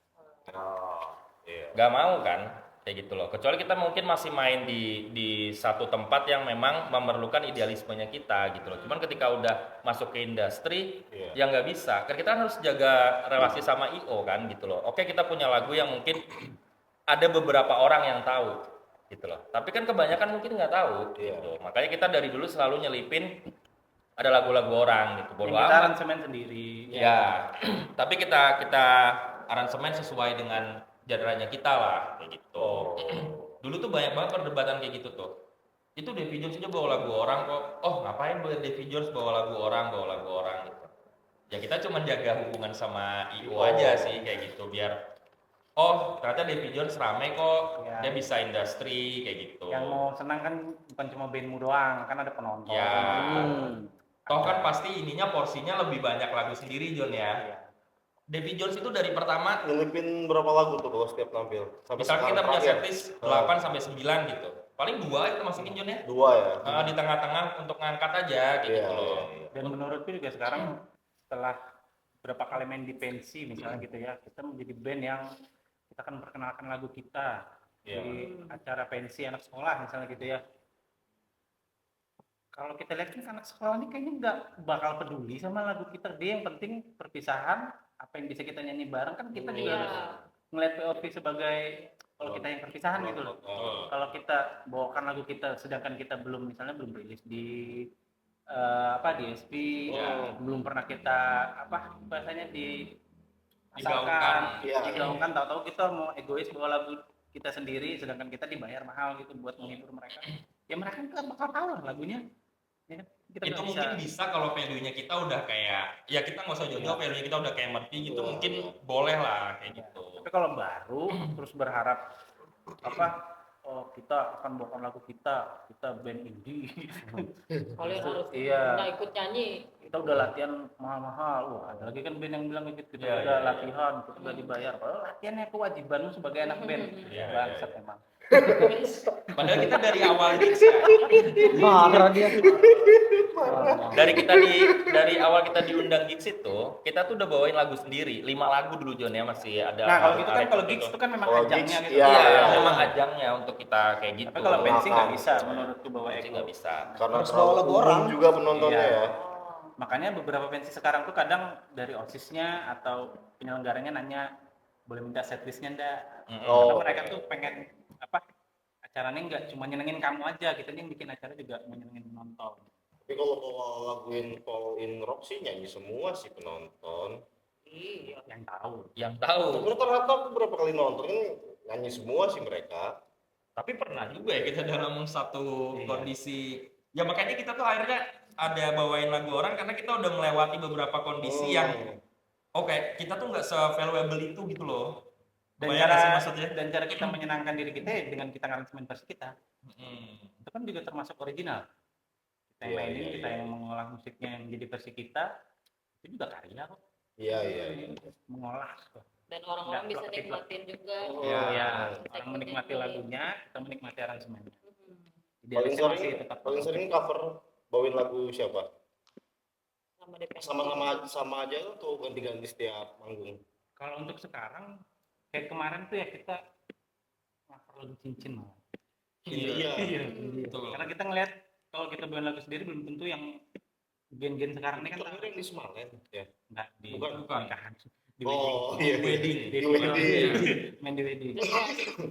Speaker 3: Oh, iya.
Speaker 1: Nggak mau kan? Kayak gitu loh. Kecuali kita mungkin masih main di satu tempat yang memang memerlukan idealismenya kita gitu loh. Cuman ketika udah masuk ke industri,
Speaker 3: Iya.
Speaker 1: ya nggak bisa. Kan kita harus jaga relasi sama IO kan gitu loh. Oke, kita punya lagu yang mungkin ada beberapa orang yang tahu gitu loh. Tapi kan kebanyakan mungkin nggak tahu
Speaker 3: Iya.
Speaker 1: gitu. Makanya kita dari dulu selalu nyelipin ada lagu-lagu orang gitu. Bodo
Speaker 2: Kita
Speaker 1: amat.
Speaker 2: aransemen sendiri.
Speaker 1: Ya, tapi kita aransemen sesuai dengan genre-nya kita lah, kayak gitu.
Speaker 3: Oh.
Speaker 1: Dulu tuh banyak banget perdebatan kayak gitu tuh. Itu Davy Jones aja bawa lagu orang kok. Oh, ngapain boleh Davy Jones bawa lagu orang gitu. Ya kita cuma jaga hubungan sama IO aja sih kayak gitu biar oh ternyata Davy Jones rame kok,
Speaker 2: Ya.
Speaker 1: dia bisa industri kayak gitu.
Speaker 2: Yang mau senang kan bukan cuma bandmu doang, kan ada penonton.
Speaker 1: Ya.
Speaker 4: Hmm.
Speaker 1: Toh kan pasti ininya porsinya lebih banyak lagu sendiri John ya.
Speaker 2: Iya.
Speaker 1: Davy Jones itu dari pertama
Speaker 3: Nyelipin berapa lagu tuh kalau setiap tampil? Sampai
Speaker 1: misalnya kita
Speaker 3: sekarang
Speaker 1: punya
Speaker 3: terakhir?
Speaker 1: setlist 8 sampai 9 gitu. Paling 2 kita masukin John ya.
Speaker 3: 2 ya.
Speaker 1: Di tengah-tengah untuk ngangkat aja kayak
Speaker 3: Iya,
Speaker 1: gitu loh.
Speaker 3: iya.
Speaker 2: Dan menurutku juga sekarang setelah berapa kali main di pensi misalnya gitu ya, kita menjadi band yang kita akan perkenalkan lagu kita
Speaker 1: Iya.
Speaker 2: di acara pensi anak sekolah misalnya gitu ya. Kalau kita lihat kan anak sekolah ini kayaknya nggak bakal peduli sama lagu kita. Dia yang penting perpisahan, apa yang bisa kita nyanyi bareng kan kita juga
Speaker 5: Iya.
Speaker 2: harus ngeliat POV sebagai kalau kita yang perpisahan gitu loh.
Speaker 1: Oh.
Speaker 2: Kalau kita bawakan lagu kita sedangkan kita belum misalnya belum rilis di di SP,
Speaker 1: Ya.
Speaker 2: belum pernah kita bahasanya
Speaker 1: Digaungkan.
Speaker 3: Iya.
Speaker 2: digaungkan, tahu-tahu kita mau egois bawa lagu kita sendiri sedangkan kita dibayar mahal gitu buat menghibur mereka. Ya mereka kan bakal tahu lah lagunya. Ya kan? Kita
Speaker 1: Itu
Speaker 2: nggak
Speaker 1: mungkin bisa kalau value-nya kita udah kayak ya kita nggak usah jauh-jauh value-nya kita udah kayak Merti gitu
Speaker 3: Iya.
Speaker 1: mungkin boleh lah kayak gitu.
Speaker 2: Tapi kalau baru terus berharap kita akan bawakan lagu kita band indie.
Speaker 5: Kalian harus
Speaker 2: Iya.
Speaker 5: nggak ikut nyanyi.
Speaker 2: Kita udah latihan mahal-mahal. Wah, ada lagi kan band yang bilang gitu, kita
Speaker 1: Iya,
Speaker 2: udah
Speaker 1: iya,
Speaker 2: latihan, kita udah dibayar. Padahal latihannya kewajibanmu sebagai anak band.
Speaker 1: Iya,
Speaker 2: Bangsat emang.
Speaker 1: Padahal kita dari awal gigs ya.
Speaker 4: Marah dia.
Speaker 1: Dari awal kita diundang gigs itu, kita tuh udah bawain lagu sendiri, 5 lagu dulu John ya masih ada.
Speaker 2: Nah, kalau gitu kan
Speaker 1: rekod
Speaker 2: kalau
Speaker 1: itu.
Speaker 2: gigs itu kan memang
Speaker 3: Kalau
Speaker 2: ajangnya
Speaker 3: gigs,
Speaker 2: gitu.
Speaker 3: iya,
Speaker 1: Iya,
Speaker 3: iya.
Speaker 1: memang ajangnya untuk kita kayak gitu.
Speaker 2: Tapi kalau pensi nggak
Speaker 3: Makan.
Speaker 2: bisa menurutku bawa
Speaker 1: Pensi
Speaker 2: ego.
Speaker 1: nggak bisa.
Speaker 3: Karena
Speaker 4: Harus
Speaker 3: terlalu
Speaker 4: bawa lagu
Speaker 3: umum
Speaker 4: orang.
Speaker 3: juga penontonnya
Speaker 2: Iya.
Speaker 3: ya.
Speaker 2: Makanya beberapa pensi sekarang tuh kadang dari OSIS-nya atau penyelenggaranya nanya boleh minta setlist-nya enggak?
Speaker 1: Mm-mm.
Speaker 3: Oh.
Speaker 2: Karena mereka tuh pengen acaranya nggak cuma nyenengin kamu aja, kita nih bikin acara juga mau nyenengin penonton.
Speaker 3: Tapi kalau laguin Fall in Rock sih nyanyi semua sih penonton.
Speaker 5: Iya.
Speaker 2: Yang tahu.
Speaker 1: Yang tahu.
Speaker 3: Rata-rata aku berapa kali nonton kan nyanyi semua sih mereka.
Speaker 1: Tapi pernah juga ya kita dalam satu
Speaker 2: Iya.
Speaker 1: kondisi. Ya makanya kita tuh akhirnya ada bawain lagu orang karena kita udah melewati beberapa kondisi yang oke, kita tuh nggak se-valuable itu gitu loh.
Speaker 2: Dan
Speaker 1: Bayang nggak sih
Speaker 2: cara
Speaker 1: maksudnya?
Speaker 2: dan cara kita menyenangkan diri kita ya dengan kita ngaransemen versi kita.
Speaker 1: Mm.
Speaker 2: Itu kan juga termasuk original. Kita yang
Speaker 3: Iya,
Speaker 2: mainin,
Speaker 3: iya,
Speaker 2: kita
Speaker 3: iya.
Speaker 2: yang mengolah musiknya yang jadi versi kita. Itu juga karya kok.
Speaker 3: Iya, iya, iya.
Speaker 2: Mengolah kok.
Speaker 5: Dan orang-orang
Speaker 2: Nggak
Speaker 5: bisa
Speaker 2: plak-plak.
Speaker 5: nikmatin juga.
Speaker 3: Iya.
Speaker 2: Ya,
Speaker 5: Bisa
Speaker 2: orang
Speaker 5: ikut
Speaker 2: menikmati
Speaker 5: nyanyi.
Speaker 2: lagunya, kita menikmati aransemennya.
Speaker 5: Mhm.
Speaker 2: Idealisnya masih tetap
Speaker 3: Paling sering cover bawain lagu siapa?
Speaker 5: Sama DPR.
Speaker 3: Sama aja atau ganti-ganti setiap manggung?
Speaker 2: Kalau untuk sekarang kayak kemarin tuh ya kita cover lagu cincin malah.
Speaker 3: Iya.
Speaker 1: Betul.
Speaker 2: Karena kita ngelihat kalau kita bawain lagu sendiri belum tentu yang gen-gen sekarang ini kan
Speaker 3: Terakhir yang di Semalen ya.
Speaker 2: enggak di
Speaker 3: Bukan.
Speaker 2: nikahan. Di
Speaker 3: Oh,
Speaker 2: wedding.
Speaker 3: iya.
Speaker 1: Wedding.
Speaker 2: Di
Speaker 3: Di wedding.
Speaker 2: Main di wedding.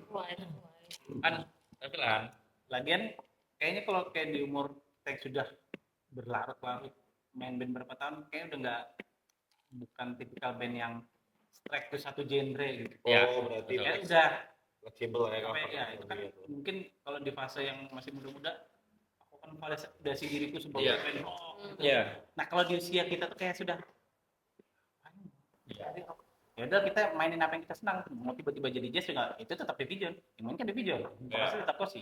Speaker 5: Why?
Speaker 1: Kan tapi lah
Speaker 2: Lagian kayaknya kalau kayak di umur yang sudah berlarut-larut main band berapa tahun kayak udah nggak bukan tipikal band yang strike ke satu genre gitu.
Speaker 1: Ya,
Speaker 3: Oh, berarti
Speaker 1: betul.
Speaker 2: Ya udah
Speaker 3: fleksibel ya
Speaker 2: apa
Speaker 3: cover.
Speaker 2: ya itu kan mungkin kalau di fase yang masih muda-muda aku kan validasi diriku sebagai
Speaker 1: Iya.
Speaker 2: band rock gitu.
Speaker 1: Iya.
Speaker 2: Nah kalau di usia kita tuh kayak sudah
Speaker 1: Iya.
Speaker 2: ya udah kita mainin apa yang kita senang mau tiba-tiba jadi jazz juga itu tetap division yang main kan division
Speaker 1: Iya.
Speaker 2: pasti tetap kosi.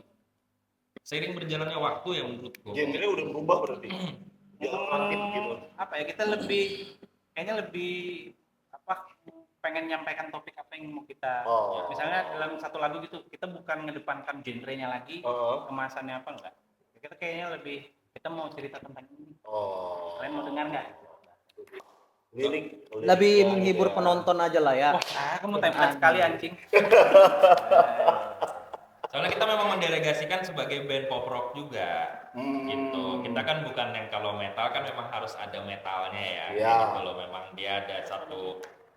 Speaker 1: Seiring berjalannya waktu ya menurutku.
Speaker 3: Genre udah berubah berarti. Ya, aktif gitu.
Speaker 2: Apa ya kita kayaknya lebih pengen nyampaikan topik apa yang mau kita
Speaker 3: Oh.
Speaker 2: misalnya dalam satu lagu gitu kita bukan ngedepankan genrenya lagi
Speaker 3: Oh.
Speaker 2: kemasannya apa enggak kita kayaknya lebih kita mau cerita tentang ini
Speaker 3: Oh.
Speaker 2: kalian mau dengar nggak
Speaker 3: Lirik.
Speaker 4: Lebih
Speaker 3: liriknya
Speaker 4: menghibur
Speaker 3: gitu ya.
Speaker 4: penonton aja lah ya.
Speaker 2: wah kamu template sekali anjing
Speaker 1: Soalnya kita memang mendelegasikan sebagai band pop rock juga.
Speaker 3: Hmm.
Speaker 1: Gitu. Kita kan bukan yang kalau metal kan memang harus ada metalnya ya.
Speaker 3: Iya.
Speaker 1: Gitu loh memang dia ada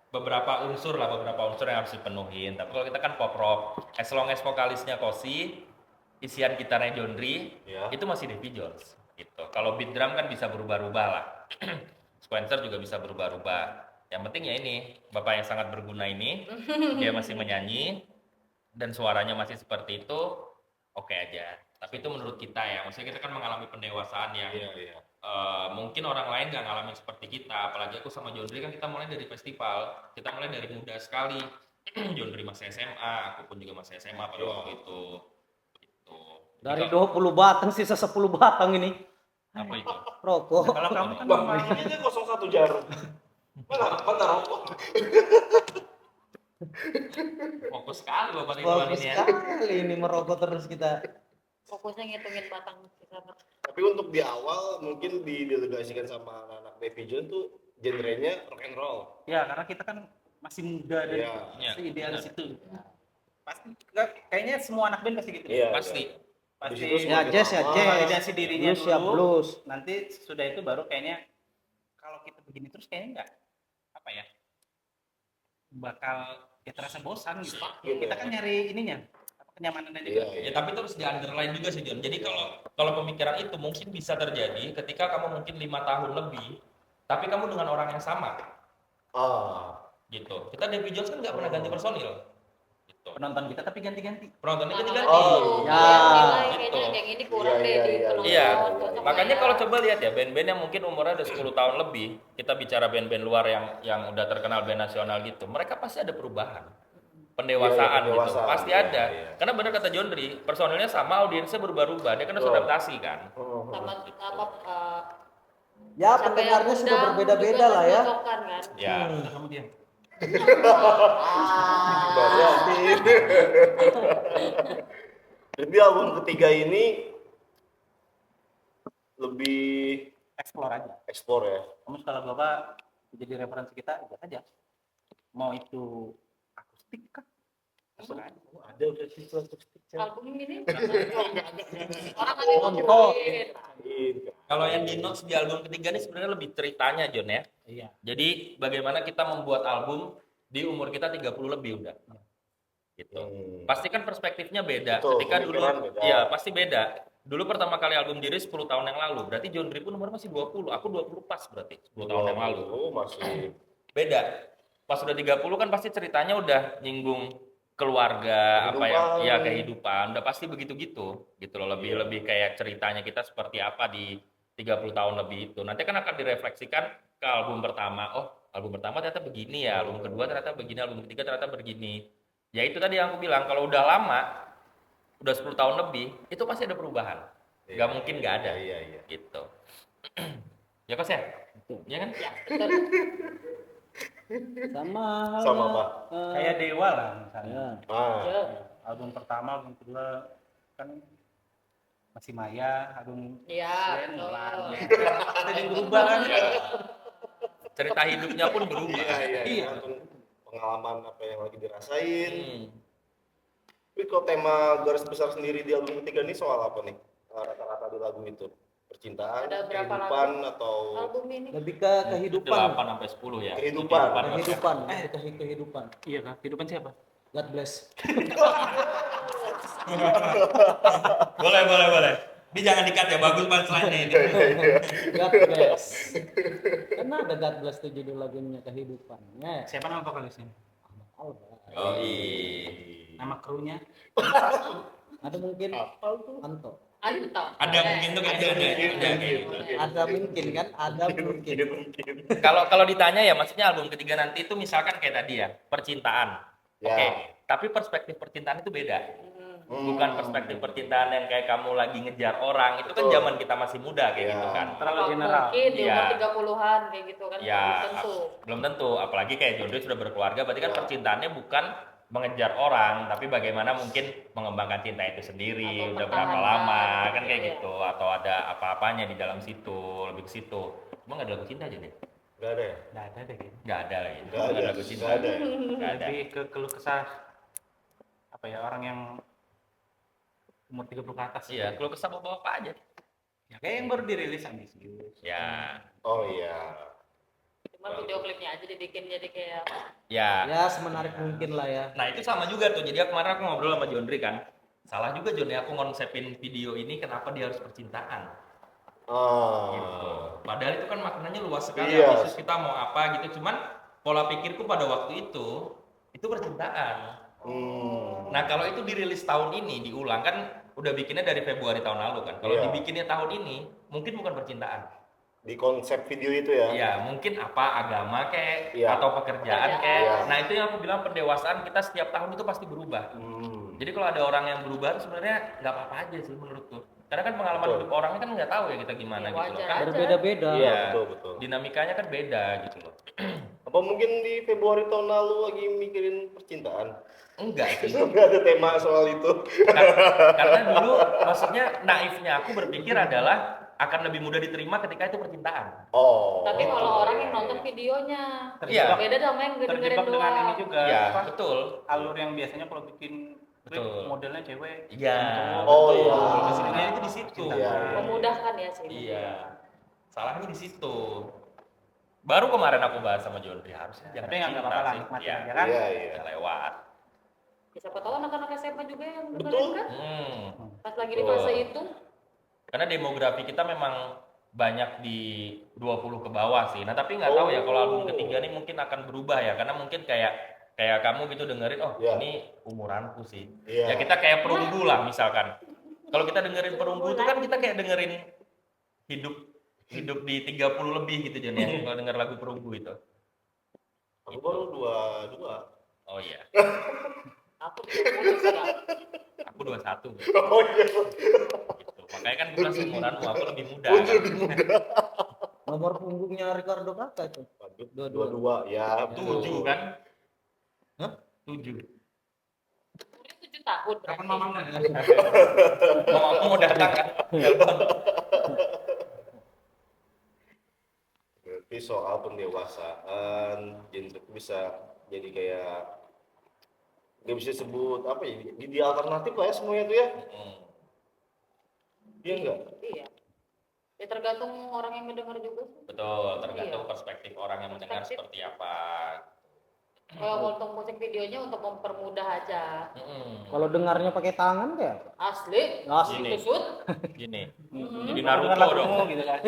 Speaker 1: beberapa unsur yang harus dipenuhin. Tapi kalau kita kan pop rock, as long as vokalisnya Kosi, isian gitarnya Jondri,
Speaker 3: Iya.
Speaker 1: itu masih Davy Jones. Gitu. Kalau beat drum kan bisa berubah-ubah lah. Sequencer juga bisa berubah-ubah. Yang penting ya ini, bapak yang sangat berguna ini, dia masih menyanyi dan suaranya masih seperti itu, oke aja. Tapi itu menurut kita ya, maksudnya kita kan mengalami pendewasaan yang
Speaker 3: Iya, iya.
Speaker 1: mungkin orang lain nggak ngalamin seperti kita, apalagi aku sama Jondri kan kita mulai dari festival, kita mulai dari muda sekali. Jondri masih SMA, aku pun juga masih SMA pada waktu itu. Gitu.
Speaker 4: Dari
Speaker 1: Jadi
Speaker 4: 20 batang sisa 10 batang ini.
Speaker 1: apa itu?
Speaker 4: Rokok.
Speaker 2: Kalau kamu kan
Speaker 3: Bang,
Speaker 2: memang
Speaker 3: ini aja 01 jarum. Mana rokok?
Speaker 1: Fokus sekali Bapak Ridwan
Speaker 4: Bagus
Speaker 1: ini ya.
Speaker 4: sekali ini merokok terus kita.
Speaker 5: Fokusnya ngitungin batang sisa.
Speaker 3: Tapi untuk di awal mungkin didelegasikan sama anak-anak Baby John tuh genrenya rock and roll.
Speaker 2: ya karena kita kan masih muda dan
Speaker 3: Iya.
Speaker 2: masih idealis itu. Pasti kayaknya semua anak band pasti gitu.
Speaker 3: Iya.
Speaker 1: Pasti.
Speaker 2: Pasti
Speaker 3: Di situ
Speaker 4: Ya
Speaker 3: semakin
Speaker 4: jazz ya
Speaker 3: lama,
Speaker 4: jazz.
Speaker 2: validasi dirinya
Speaker 4: Blues ya
Speaker 2: dulu.
Speaker 4: blues.
Speaker 2: Nanti sudah itu baru kayaknya kalau kita begini terus kayaknya nggak apa ya bakal ya terasa bosan gitu.
Speaker 3: Gitu
Speaker 2: Kita
Speaker 3: ya.
Speaker 2: kan nyari ininya apa kenyamanannya
Speaker 3: Iya,
Speaker 2: juga.
Speaker 3: iya.
Speaker 1: Ya tapi terus di underline juga sih John. Jadi kalau pemikiran itu mungkin bisa terjadi ketika kamu mungkin 5 tahun lebih, tapi kamu dengan orang yang sama,
Speaker 3: Ah,
Speaker 1: gitu. Kita Davy Jones kan nggak pernah ganti personil, gitu.
Speaker 2: Penonton kita tapi ganti-ganti.
Speaker 1: Penontonnya ganti-ganti.
Speaker 3: Oh,
Speaker 4: ya.
Speaker 5: Kayaknya
Speaker 1: Gitu.
Speaker 5: yang ini kurang
Speaker 3: Iya,
Speaker 5: deh
Speaker 3: iya,
Speaker 5: di
Speaker 3: iya,
Speaker 5: penonton.
Speaker 1: Iya,
Speaker 5: cocok
Speaker 1: makanya
Speaker 5: ya.
Speaker 1: kalau coba lihat ya band-band yang mungkin umurnya udah 10 tahun lebih, kita bicara band-band luar yang udah terkenal band nasional gitu, mereka pasti ada perubahan. Pendewasaan,
Speaker 3: Iya, pendewasaan,
Speaker 1: gitu. Pasti
Speaker 3: iya,
Speaker 1: ada.
Speaker 3: iya.
Speaker 1: Karena benar kata Jondri, personilnya sama, audiensnya berubah-ubah, dia kan harus
Speaker 3: Betul.
Speaker 1: adaptasi kan.
Speaker 5: sama apa
Speaker 4: Ya
Speaker 5: siapa yang
Speaker 4: pendengarnya sudah
Speaker 5: undang
Speaker 4: berbeda-beda
Speaker 5: juga
Speaker 4: lah ya.
Speaker 5: cocokkan kan.
Speaker 1: Ya.
Speaker 2: Udah kamu diam.
Speaker 3: berarti. Jadi album ketiga ini lebih
Speaker 2: Explore aja.
Speaker 3: eksplor ya.
Speaker 2: Kamu kalau bapak jadi referensi kita lihat aja. Mau itu akustik kah? Terserah aja.
Speaker 3: Oh, ada udah sih akustik.
Speaker 5: Album ini orang ada yang
Speaker 4: Contoh.
Speaker 5: ngobrolin.
Speaker 1: Kalau yang di notes di album ketiga ini sebenarnya lebih ceritanya John ya.
Speaker 2: Iya.
Speaker 1: Jadi bagaimana kita membuat album di umur kita 30 lebih udah. Gitu. Pasti kan perspektifnya beda.
Speaker 3: Betul,
Speaker 1: Ketika dulu
Speaker 3: pemikiran beda.
Speaker 1: ya pasti beda. Dulu pertama kali album diri 10 tahun yang lalu. Berarti John Dri pun umur masih 20. Aku 20 pas berarti 10 tahun yang lalu.
Speaker 3: Oh, masih
Speaker 1: Beda. Pas udah 30 kan pasti ceritanya udah nyinggung keluarga, apa ya,
Speaker 3: Kehidupan.
Speaker 1: ya kehidupan, udah pasti begitu-gitu, gitu loh, lebih kayak ceritanya kita seperti apa di 30 tahun lebih itu. Nanti kan akan direfleksikan ke album pertama. Oh, album pertama ternyata begini ya, album kedua ternyata begini, album ketiga ternyata begini. Ya itu tadi yang aku bilang, kalau udah lama, udah 10 tahun lebih, itu pasti ada perubahan.
Speaker 3: Iya,
Speaker 1: Nggak mungkin nggak ada,
Speaker 3: Iya, iya.
Speaker 1: gitu. Ya Kos ya? Iya kan?
Speaker 5: Betul.
Speaker 4: Sama
Speaker 3: Sama
Speaker 4: halnya,
Speaker 3: apa?
Speaker 2: Kayak Dewa lah misalnya.
Speaker 4: ya.
Speaker 3: Ah,
Speaker 5: Ya.
Speaker 2: Album pertama, album kedua kan masih Maya, album
Speaker 5: Iya,
Speaker 2: Glenn,
Speaker 5: betul.
Speaker 2: Nolan. Jadi berubah kan?
Speaker 1: Iya. Cerita hidupnya pun berubah.
Speaker 3: iya, iya.
Speaker 2: Iya.
Speaker 3: Tergantung pengalaman apa yang lagi dirasain.
Speaker 1: Hmm.
Speaker 3: Tapi kalau tema garis besar sendiri di album ketiga ini soal apa nih? Rata-rata di lagu itu percintaan,
Speaker 5: Ada berapa
Speaker 3: kehidupan atau
Speaker 5: Album ini
Speaker 4: Lebih ke kehidupan.
Speaker 1: 8 sampai 10 ya.
Speaker 3: Kehidupan.
Speaker 4: Kehidupan, lebih ke kehidupan.
Speaker 2: Iya kan? Kehidupan siapa?
Speaker 4: God bless.
Speaker 1: Boleh. Ini jangan dikat ya, bagus punchline-nya ini.
Speaker 4: God bless. Karena ada God bless tuh judul lagunya kehidupan. Ya.
Speaker 2: Siapa nama vokalisnya?
Speaker 4: Alba.
Speaker 1: Oh iya.
Speaker 2: Nama krunya?
Speaker 4: Ada mungkin Anto.
Speaker 5: Anto.
Speaker 1: Ada mungkin tuh kayaknya ada.
Speaker 4: Ada mungkin kan? Ada mungkin.
Speaker 1: Kalau ditanya ya, maksudnya album ketiga nanti itu misalkan kayak tadi ya, percintaan.
Speaker 3: Ya.
Speaker 1: Oke, tapi perspektif percintaan itu beda. Bukan perspektif percintaan yang kayak kamu lagi ngejar orang. Itu kan
Speaker 3: Betul.
Speaker 1: zaman kita masih muda kayak
Speaker 3: Ya.
Speaker 1: gitu kan.
Speaker 2: Terlalu general.
Speaker 5: Mungkin di
Speaker 1: Iya.
Speaker 5: umur 30-an kayak gitu kan.
Speaker 1: Ya,
Speaker 5: belum tentu.
Speaker 1: belum tentu. Apalagi kayak Jondri sudah berkeluarga, berarti kan
Speaker 3: Ya.
Speaker 1: percintaannya bukan mengejar orang, tapi bagaimana mungkin mengembangkan cinta itu sendiri,
Speaker 5: Atau
Speaker 1: udah berapa
Speaker 5: pertahankan,
Speaker 1: lama, kan kayak
Speaker 5: iya.
Speaker 1: gitu. Atau ada apa-apanya di dalam situ, lebih ke situ. Cuma nggak ada lagu cinta aja deh.
Speaker 3: Nggak ada ya?
Speaker 2: Nggak ada deh kayaknya.
Speaker 1: Nggak ada lagi.
Speaker 3: Nggak ada.
Speaker 1: lagu cinta.
Speaker 3: Nggak ada ya?
Speaker 1: Nggak ada.
Speaker 2: Lebih ke keluh kesah apa ya orang yang umur 30 ke atas.
Speaker 1: Iya, kalau kesal bapak aja.
Speaker 2: Ya, kayak yang baru dirilis ambisius.
Speaker 1: Ya,
Speaker 3: Oh iya.
Speaker 5: Cuma video klipnya aja dibikin jadi kayak
Speaker 1: ya.
Speaker 4: Ya semenarik mungkin lah ya.
Speaker 1: Nah itu sama juga tuh. Jadi kemarin aku ngobrol sama Jondri kan. Salah juga Jondri, aku ngonsepin video ini kenapa dia harus percintaan. Gitu.
Speaker 3: Ah.
Speaker 1: Padahal itu kan maknanya luas sekali.
Speaker 3: Iya.
Speaker 1: Ambisius kita mau apa gitu. Cuman pola pikirku pada waktu itu percintaan. Nah kalau itu dirilis tahun ini diulang kan udah bikinnya dari Februari tahun lalu kan. Kalau
Speaker 3: Iya.
Speaker 1: dibikinnya tahun ini mungkin bukan percintaan.
Speaker 3: di konsep video itu ya.
Speaker 1: Iya, mungkin apa agama kayak
Speaker 3: Iya.
Speaker 1: atau pekerjaan kayak.
Speaker 3: Iya.
Speaker 1: Nah, itu yang aku bilang pendewasaan kita setiap tahun itu pasti berubah. Jadi kalau ada orang yang berubah itu sebenarnya nggak apa-apa aja sih menurutku. Karena kan pengalaman
Speaker 3: Betul.
Speaker 1: hidup orangnya kan nggak tahu ya kita gimana
Speaker 5: Ya,
Speaker 1: gitu loh.
Speaker 5: wajar
Speaker 1: Kan
Speaker 5: aja.
Speaker 4: Berbeda-beda.
Speaker 3: Iya, betul.
Speaker 1: dinamikanya kan beda gitu loh.
Speaker 3: Apa mungkin di Februari tahun lalu lagi mikirin percintaan?
Speaker 1: Enggak sih.
Speaker 3: Sampai ada tema soal itu.
Speaker 1: Karena dulu maksudnya naifnya aku berpikir adalah akan lebih mudah diterima ketika itu percintaan.
Speaker 3: Oh.
Speaker 5: Tapi kalau orang yang nonton videonya,
Speaker 1: Iya.
Speaker 5: beda sama yang dengerin
Speaker 2: Terjebak dengan ini
Speaker 5: doang.
Speaker 2: juga.
Speaker 1: Iya,
Speaker 2: apa,
Speaker 1: betul.
Speaker 2: alur yang biasanya kalau bikin klip
Speaker 1: Betul.
Speaker 2: modelnya cewek.
Speaker 1: Iya.
Speaker 3: Oh,
Speaker 1: betul.
Speaker 3: iya.
Speaker 1: Kesininya itu di situ.
Speaker 3: Iya.
Speaker 5: Memudahkan ya sih.
Speaker 1: Iya. Salahnya di situ. Baru kemarin aku bahas sama Jolri harusnya jangan
Speaker 2: Tapi nggak
Speaker 1: cinta
Speaker 2: apa-apa lah,
Speaker 1: sih.
Speaker 2: nikmatin
Speaker 1: Iya.
Speaker 2: aja kan.
Speaker 3: Iya.
Speaker 1: Jangan lewat.
Speaker 5: Ya, siapa tahu anak-anak SMA juga yang
Speaker 3: Betul.
Speaker 5: dengerin kan? Pas lagi di
Speaker 1: Betul.
Speaker 5: fase itu,
Speaker 1: Karena demografi kita memang banyak di 20 ke bawah sih. Nah, tapi nggak tahu ya kalau album ketiga nih mungkin akan berubah ya. Karena mungkin kayak kamu gitu dengerin, oh
Speaker 3: Iya.
Speaker 1: ini umuranku sih.
Speaker 3: Iya.
Speaker 1: Ya kita kayak perunggu lah misalkan. Kalau kita dengerin perunggu itu kan kita kayak dengerin hidup di 30 lebih gitu Jon ya. Kalau denger lagu perunggu itu.
Speaker 3: Aku baru dua.
Speaker 1: Oh iya.
Speaker 5: aku 30 sih ya.
Speaker 1: Aku 21.
Speaker 3: Oh iya.
Speaker 1: Gitu. Makanya kan bukan seumuranmu, aku lebih muda.
Speaker 3: Oh,
Speaker 1: kan?
Speaker 3: lebih muda.
Speaker 4: Nomor punggungnya Ricardo kakak itu.
Speaker 3: Dua. Ya, betul.
Speaker 1: 7 kan?
Speaker 4: Hah?
Speaker 1: 7.
Speaker 5: Umurnya 7 tahun berarti.
Speaker 2: Kapan mamangnya?
Speaker 1: Mau datang kan?
Speaker 3: Berarti soal pendewasaan, genre itu bisa jadi kayak nggak bisa sebut apa ya? Jadi alternatif lah ya semuanya tuh ya. Iya enggak?
Speaker 5: Iya. Ya tergantung orang yang mendengar juga sih.
Speaker 1: Betul, tergantung
Speaker 5: Iya.
Speaker 1: perspektif orang yang mendengar
Speaker 5: Perspektif.
Speaker 1: seperti apa.
Speaker 5: Kalau untuk musik videonya untuk mempermudah aja.
Speaker 4: Kalau dengarnya pakai tangan kayak apa?
Speaker 5: Asli,
Speaker 4: Asli.
Speaker 1: Gini.
Speaker 5: kusut.
Speaker 1: Gini,
Speaker 5: Hmm.
Speaker 1: jadi
Speaker 2: Dengar
Speaker 1: Naruto
Speaker 2: lagumu
Speaker 1: dong,
Speaker 2: gitu kan.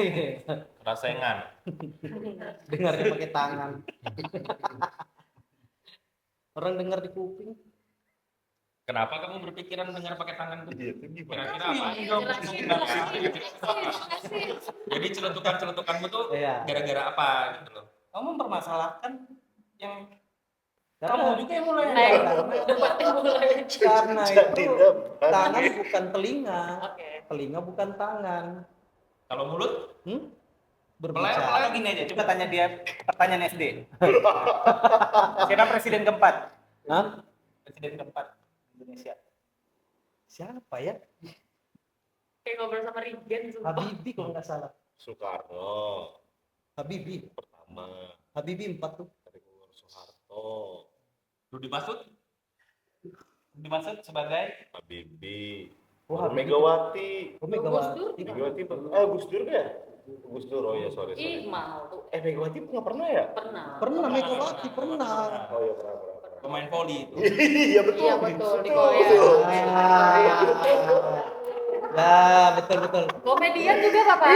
Speaker 1: rasengan.
Speaker 4: Dengarnya pakai tangan. Orang dengar di kuping.
Speaker 1: Kenapa kamu berpikiran dengar pakai tangan tuh?
Speaker 3: Iya, itu gimana?
Speaker 1: Kira-kira apa?
Speaker 5: Iya, jelasin.
Speaker 1: Jadi celutukan-celutukanmu tuh
Speaker 4: Iya.
Speaker 1: gara-gara apa gitu loh?
Speaker 2: Kamu mempermasalahkan yang
Speaker 4: Karena,
Speaker 2: kamu juga yang mulai.
Speaker 5: Nah,
Speaker 4: Karena-
Speaker 5: debatnya mulai.
Speaker 4: karena
Speaker 3: Jadi
Speaker 4: itu
Speaker 3: debat.
Speaker 4: tangan bukan telinga.
Speaker 5: Oke.
Speaker 4: Telinga bukan tangan.
Speaker 1: Kalau mulut?
Speaker 4: Berbicara.
Speaker 2: Atau gini aja, coba tanya dia pertanyaan SD. Siapa presiden keempat?
Speaker 4: Hah?
Speaker 2: Presiden keempat Indonesia.
Speaker 4: Siapa ya?
Speaker 5: Kayak ngobrol sama Regen sumpah.
Speaker 4: Habibie kalau nggak salah.
Speaker 3: Soekarno
Speaker 4: Habibie.
Speaker 3: pertama,
Speaker 4: Habibie 4 tuh.
Speaker 3: kedua Soeharto,
Speaker 1: Rudi Bastut?
Speaker 2: Dimaksud sebagai
Speaker 3: Habibie,
Speaker 4: Oh,
Speaker 3: baru
Speaker 4: Habibie.
Speaker 3: Megawati.
Speaker 4: Oh, Megawati.
Speaker 3: Megawati, Gus Dur kan? Gus Dur, oh ya sorry.
Speaker 5: Ih, mau tuh.
Speaker 3: Megawati nggak pernah ya?
Speaker 5: Pernah.
Speaker 4: Pernah Megawati, pernah.
Speaker 3: Oh iya pernah.
Speaker 1: Pemain voli itu.
Speaker 3: Iya betul.
Speaker 5: Iya betul di
Speaker 3: Betul,
Speaker 5: Korea.
Speaker 3: betul.
Speaker 4: Ya, betul.
Speaker 5: Komedian juga Bapak.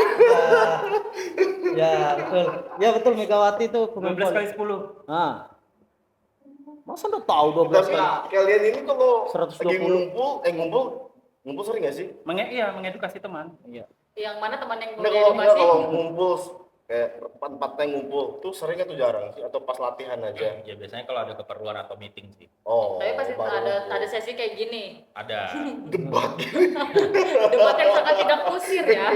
Speaker 4: Ya, betul. Ya, betul Megawati tuh
Speaker 2: 12 kali 10.
Speaker 4: Nah. Masa udah tahu 12
Speaker 3: Tapi
Speaker 4: kali?
Speaker 3: kalian ini kalau
Speaker 4: 120.
Speaker 3: lagi ngumpul sering nggak sih?
Speaker 2: Mengedukasi teman.
Speaker 4: Iya.
Speaker 5: Yang mana teman yang
Speaker 3: Nah,
Speaker 5: mau
Speaker 3: kalau ngumpul kayak tempat-tempatnya ngumpul tuh sering atau jarang sih atau pas latihan aja?
Speaker 1: Ya biasanya kalau ada keperluan atau meeting sih.
Speaker 3: Oh.
Speaker 5: Tapi pasti
Speaker 3: baru ngumpul.
Speaker 5: ada sesi kayak gini.
Speaker 1: Ada
Speaker 3: debat.
Speaker 5: Debat yang sangat tidak kusir ya.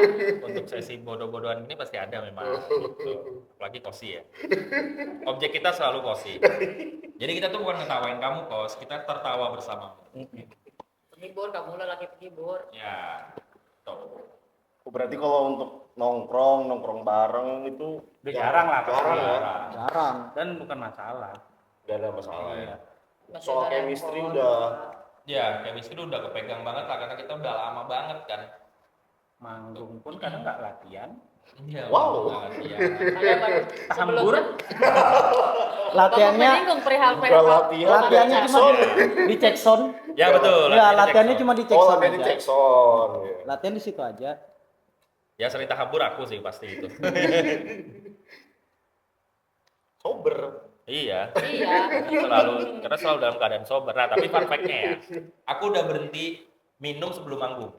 Speaker 1: untuk sesi bodoh-bodohan ini pasti ada memang. Gitu. Apalagi kosi ya. Objek kita selalu kosi. Jadi kita tuh bukan ngetawain kamu kos, kita tertawa bersama.
Speaker 5: Penghibur, kamu lelaki penghibur.
Speaker 1: Ya. Tuh.
Speaker 3: Oh, berarti kalau untuk nongkrong bareng itu
Speaker 2: Udah jarang lah, pasti.
Speaker 3: Jarang ya.
Speaker 4: Jarang.
Speaker 2: Dan bukan masalah.
Speaker 3: Gak ada masalah ya.
Speaker 5: Masih
Speaker 3: Soal
Speaker 5: ada
Speaker 3: chemistry
Speaker 5: handphone.
Speaker 3: udah
Speaker 1: Ya, chemistry udah kepegang banget lah karena kita udah lama banget kan.
Speaker 2: Manggung pun kadang nggak latihan.
Speaker 1: Iya.
Speaker 3: Wow.
Speaker 1: Iya.
Speaker 5: Ada baru
Speaker 2: Hambur.
Speaker 4: Latihannya
Speaker 3: bukan
Speaker 5: perihal
Speaker 3: latihan,
Speaker 4: latihannya
Speaker 3: ada
Speaker 4: cuma
Speaker 3: checkson.
Speaker 4: di check sound.
Speaker 1: Ya betul.
Speaker 4: Ya,
Speaker 1: latihannya
Speaker 4: latihannya
Speaker 1: check
Speaker 4: cuma di check
Speaker 3: Oh,
Speaker 4: sound
Speaker 3: latihan di
Speaker 4: aja.
Speaker 3: Jackson. Ya.
Speaker 4: Latihan di situ aja.
Speaker 1: sound. Ya cerita hambur aku sih pasti itu.
Speaker 3: Sober.
Speaker 1: Iya.
Speaker 5: Iya.
Speaker 1: Karena selalu dalam keadaan sober. Nah, tapi fun fact-nya ya, aku udah berhenti minum sebelum manggung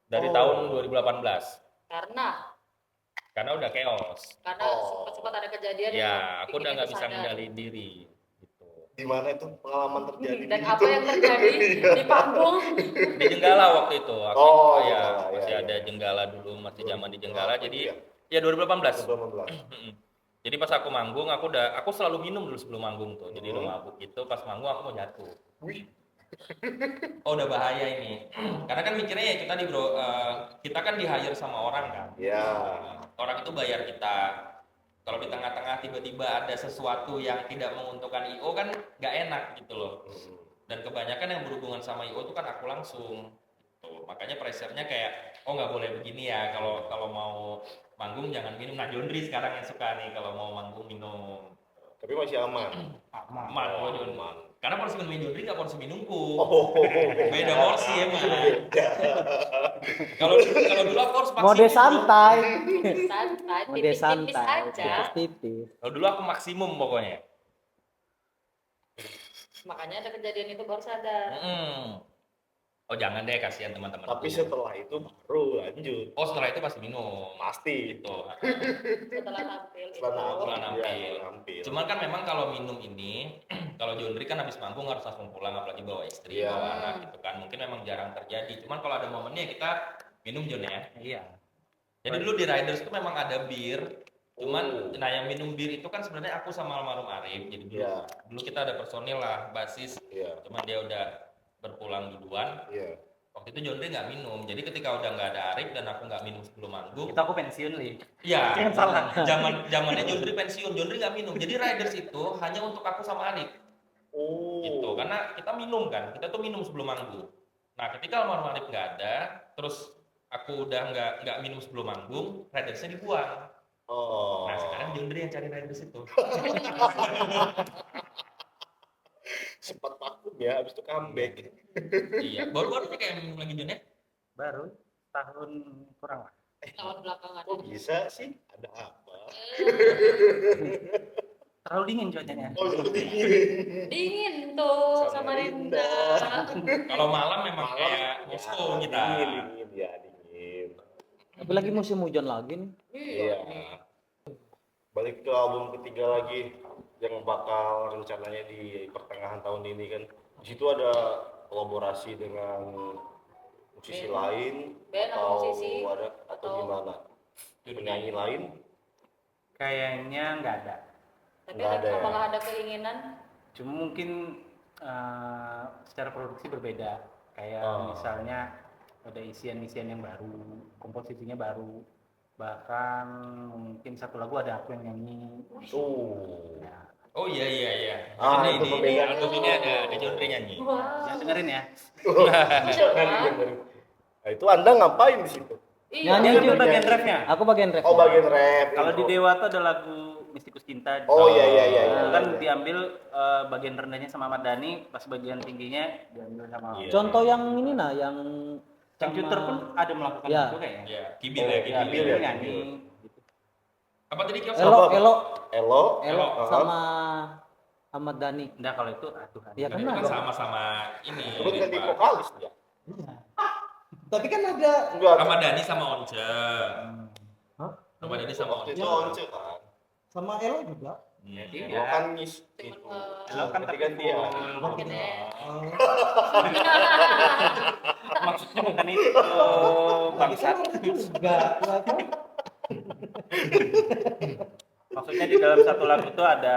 Speaker 1: dari
Speaker 3: Oh.
Speaker 1: tahun 2018.
Speaker 5: Karena
Speaker 1: karena udah chaos.
Speaker 5: Karena
Speaker 3: Oh.
Speaker 5: sempat ada kejadian yang
Speaker 1: Ya, aku
Speaker 5: bikin
Speaker 1: udah nggak
Speaker 5: itu
Speaker 1: bisa
Speaker 5: sadar.
Speaker 1: ngendaliin diri. Gitu.
Speaker 3: Di mana itu pengalaman terjadi?
Speaker 5: Dan
Speaker 3: gitu?
Speaker 5: apa yang terjadi di panggung?
Speaker 1: Di Jenggala waktu itu. Aku,
Speaker 3: Oh,
Speaker 1: ya,
Speaker 3: Jenggala,
Speaker 1: masih
Speaker 3: ya,
Speaker 1: ada
Speaker 3: ya.
Speaker 1: Jenggala dulu, masih zaman di Jenggala.
Speaker 3: 2018
Speaker 1: Jadi,
Speaker 3: ya?
Speaker 1: ya 2018.
Speaker 3: 2018.
Speaker 1: Mm-mm. Jadi pas aku manggung, aku selalu minum dulu sebelum manggung tuh. Jadi udah mabuk gitu, pas manggung aku mau jatuh.
Speaker 3: Wih.
Speaker 1: Oh udah bahaya ini. Karena kan mikirnya ya itu tadi bro, kita kan di hire sama orang kan.
Speaker 3: Ya.
Speaker 1: Orang itu bayar kita. Kalau di tengah-tengah tiba-tiba ada sesuatu yang tidak menguntungkan IO kan nggak enak gitu loh. Dan kebanyakan yang berhubungan sama IO itu kan aku langsung. Tuh, makanya pressure-nya kayak, oh nggak boleh begini ya. Kalau mau manggung jangan minum. Nah Jondri sekarang yang suka nih kalau mau manggung minum.
Speaker 3: Tapi masih aman.
Speaker 1: Aman kalau Jondri.
Speaker 3: Aman.
Speaker 1: Karena porsi minum Jondri nggak porsi minumku.
Speaker 3: Oh.
Speaker 1: Beda porsi emang.
Speaker 3: Beda.
Speaker 1: Kalau dulu aku harus
Speaker 4: Mode
Speaker 1: maksimum.
Speaker 4: santai.
Speaker 5: Santai,
Speaker 4: Mode
Speaker 5: tipis-tipis
Speaker 4: santai.
Speaker 5: aja.
Speaker 4: Tipis-tipis.
Speaker 1: Kalau dulu aku maksimum pokoknya.
Speaker 5: Makanya ada kejadian itu baru sadar.
Speaker 1: Oh jangan deh, kasihan teman-teman.
Speaker 3: Tapi setelah itu baru lanjut.
Speaker 1: Oh setelah itu pasti minum.
Speaker 3: Pasti.
Speaker 1: Gitu.
Speaker 5: Setelah tampil itu.
Speaker 1: Setelah nampil.
Speaker 3: Iya, nampil.
Speaker 1: Cuman kan memang kalau minum ini, kalau Jondri kan habis manggung harus langsung pulang, apalagi bawa istri,
Speaker 3: Iya.
Speaker 1: bawa anak gitu kan. Mungkin memang jarang terjadi. Cuman kalau ada momennya kita minum Jon ya.
Speaker 2: Iya.
Speaker 1: Jadi dulu di Riders itu memang ada bir. Cuman,
Speaker 3: Oh.
Speaker 1: nah yang minum bir itu kan sebenarnya aku sama almarhum Arif. Jadi
Speaker 3: Iya.
Speaker 1: dulu kita ada personil lah, basis.
Speaker 3: Iya.
Speaker 1: Cuman dia udah berpulang duluan.
Speaker 3: Iya.
Speaker 1: Waktu itu Jondri nggak minum. Jadi ketika udah nggak ada Arif dan aku nggak minum sebelum manggung.
Speaker 2: Itu aku pensiun, Li.
Speaker 1: Iya.
Speaker 2: Jangan salah.
Speaker 1: Zamannya Jondri pensiun, Jondri nggak minum. Jadi Riders itu hanya untuk aku sama Arif.
Speaker 3: Oh.
Speaker 1: Gitu. Karena kita minum kan. Kita tuh minum sebelum manggung. Nah ketika almarhum Arif nggak ada, terus aku udah nggak minum sebelum manggung, Ridersnya dibuang.
Speaker 3: Oh.
Speaker 1: Nah sekarang Jondri yang cari Riders itu.
Speaker 3: Sempat vakum ya, habis itu comeback.
Speaker 1: Iya. Baru-baru kayak minum lagi Jon ya.
Speaker 2: Baru tahun kurang lah.
Speaker 5: Tahun belakangan.
Speaker 3: Kok bisa sih? Ada apa?
Speaker 2: Terlalu dingin cuacanya.
Speaker 3: Oh, dingin.
Speaker 5: Dingin tuh Samarinda.
Speaker 1: Kalau malam memang
Speaker 3: Malam,
Speaker 1: kayak Moskow
Speaker 3: ya,
Speaker 1: kita.
Speaker 3: Dingin ya, dingin.
Speaker 4: Tapi lagi musim hujan lagi nih.
Speaker 5: Iya.
Speaker 3: Balik ke album ketiga lagi yang bakal rencananya di pertengahan tahun ini kan. Di situ ada kolaborasi dengan musisi
Speaker 5: Band.
Speaker 3: lain
Speaker 5: Band atau musisi,
Speaker 3: atau
Speaker 5: atau-
Speaker 3: gimana? Penyanyi lain?
Speaker 2: Kayaknya nggak ada.
Speaker 5: Tapi
Speaker 3: Nggak ada ya?
Speaker 5: apakah ada keinginan?
Speaker 2: Cuma mungkin secara produksi berbeda. Kayak
Speaker 3: Oh.
Speaker 2: misalnya ada isian-isian yang baru, komposisinya baru. Bahkan mungkin satu lagu ada aku yang nyanyi. Ya,
Speaker 1: Oh iya.
Speaker 3: Ah,
Speaker 1: Ini
Speaker 3: itu pembedaan.
Speaker 1: album ini ada Jondri nyanyi.
Speaker 5: Wah.
Speaker 2: jangan dengerin ya.
Speaker 3: Nah, itu Anda ngapain di situ?
Speaker 5: Iya.
Speaker 4: Nyanyi
Speaker 2: Itu
Speaker 4: juga.
Speaker 2: bagian refnya.
Speaker 4: Aku bagian rap.
Speaker 3: Oh, bagian rap.
Speaker 2: Kalau di
Speaker 3: intro.
Speaker 2: Dewa tuh ada lagu Mistikus Cinta.
Speaker 3: Oh iya.
Speaker 2: Itu kan
Speaker 3: iya.
Speaker 2: diambil bagian rendahnya sama Ahmad Dhani, pas bagian tingginya diambil sama.
Speaker 3: Iya.
Speaker 4: Contoh yang ini nah, yang
Speaker 2: Computer pun ada melakukan
Speaker 4: Ya.
Speaker 2: itu kayaknya.
Speaker 1: Iya, Kibil
Speaker 3: Oh,
Speaker 1: ya,
Speaker 3: iya,
Speaker 1: Kibil.
Speaker 3: Kibil ya.
Speaker 2: nyanyi.
Speaker 1: Apa tadi kios?
Speaker 4: Elo,
Speaker 3: Apa?
Speaker 4: Elo,
Speaker 3: Elo.
Speaker 4: Elo
Speaker 3: Aha.
Speaker 4: sama Ahmad Dhani.
Speaker 2: Enggak, kalau itu Tuhan.
Speaker 4: Iya kan
Speaker 1: Itu kan
Speaker 4: ada.
Speaker 1: sama-sama ini.
Speaker 3: Terus ganti
Speaker 1: Pak.
Speaker 3: vokalis dia.
Speaker 4: Tapi kan ada
Speaker 3: Enggak.
Speaker 1: Ahmad Dhani sama Once.
Speaker 4: Hah?
Speaker 1: Ahmad Dhani sama
Speaker 3: Waktu
Speaker 1: Once.
Speaker 3: itu Once kan.
Speaker 4: sama Elo juga.
Speaker 2: Iya.
Speaker 3: Elo kan ngis
Speaker 5: Cuman,
Speaker 3: itu.
Speaker 2: Elo kan
Speaker 3: ganti-gantian.
Speaker 5: Mungkin ya.
Speaker 2: Maksudnya bukan itu bangsat.
Speaker 4: Enggak.
Speaker 2: Maksudnya di dalam satu lagu itu ada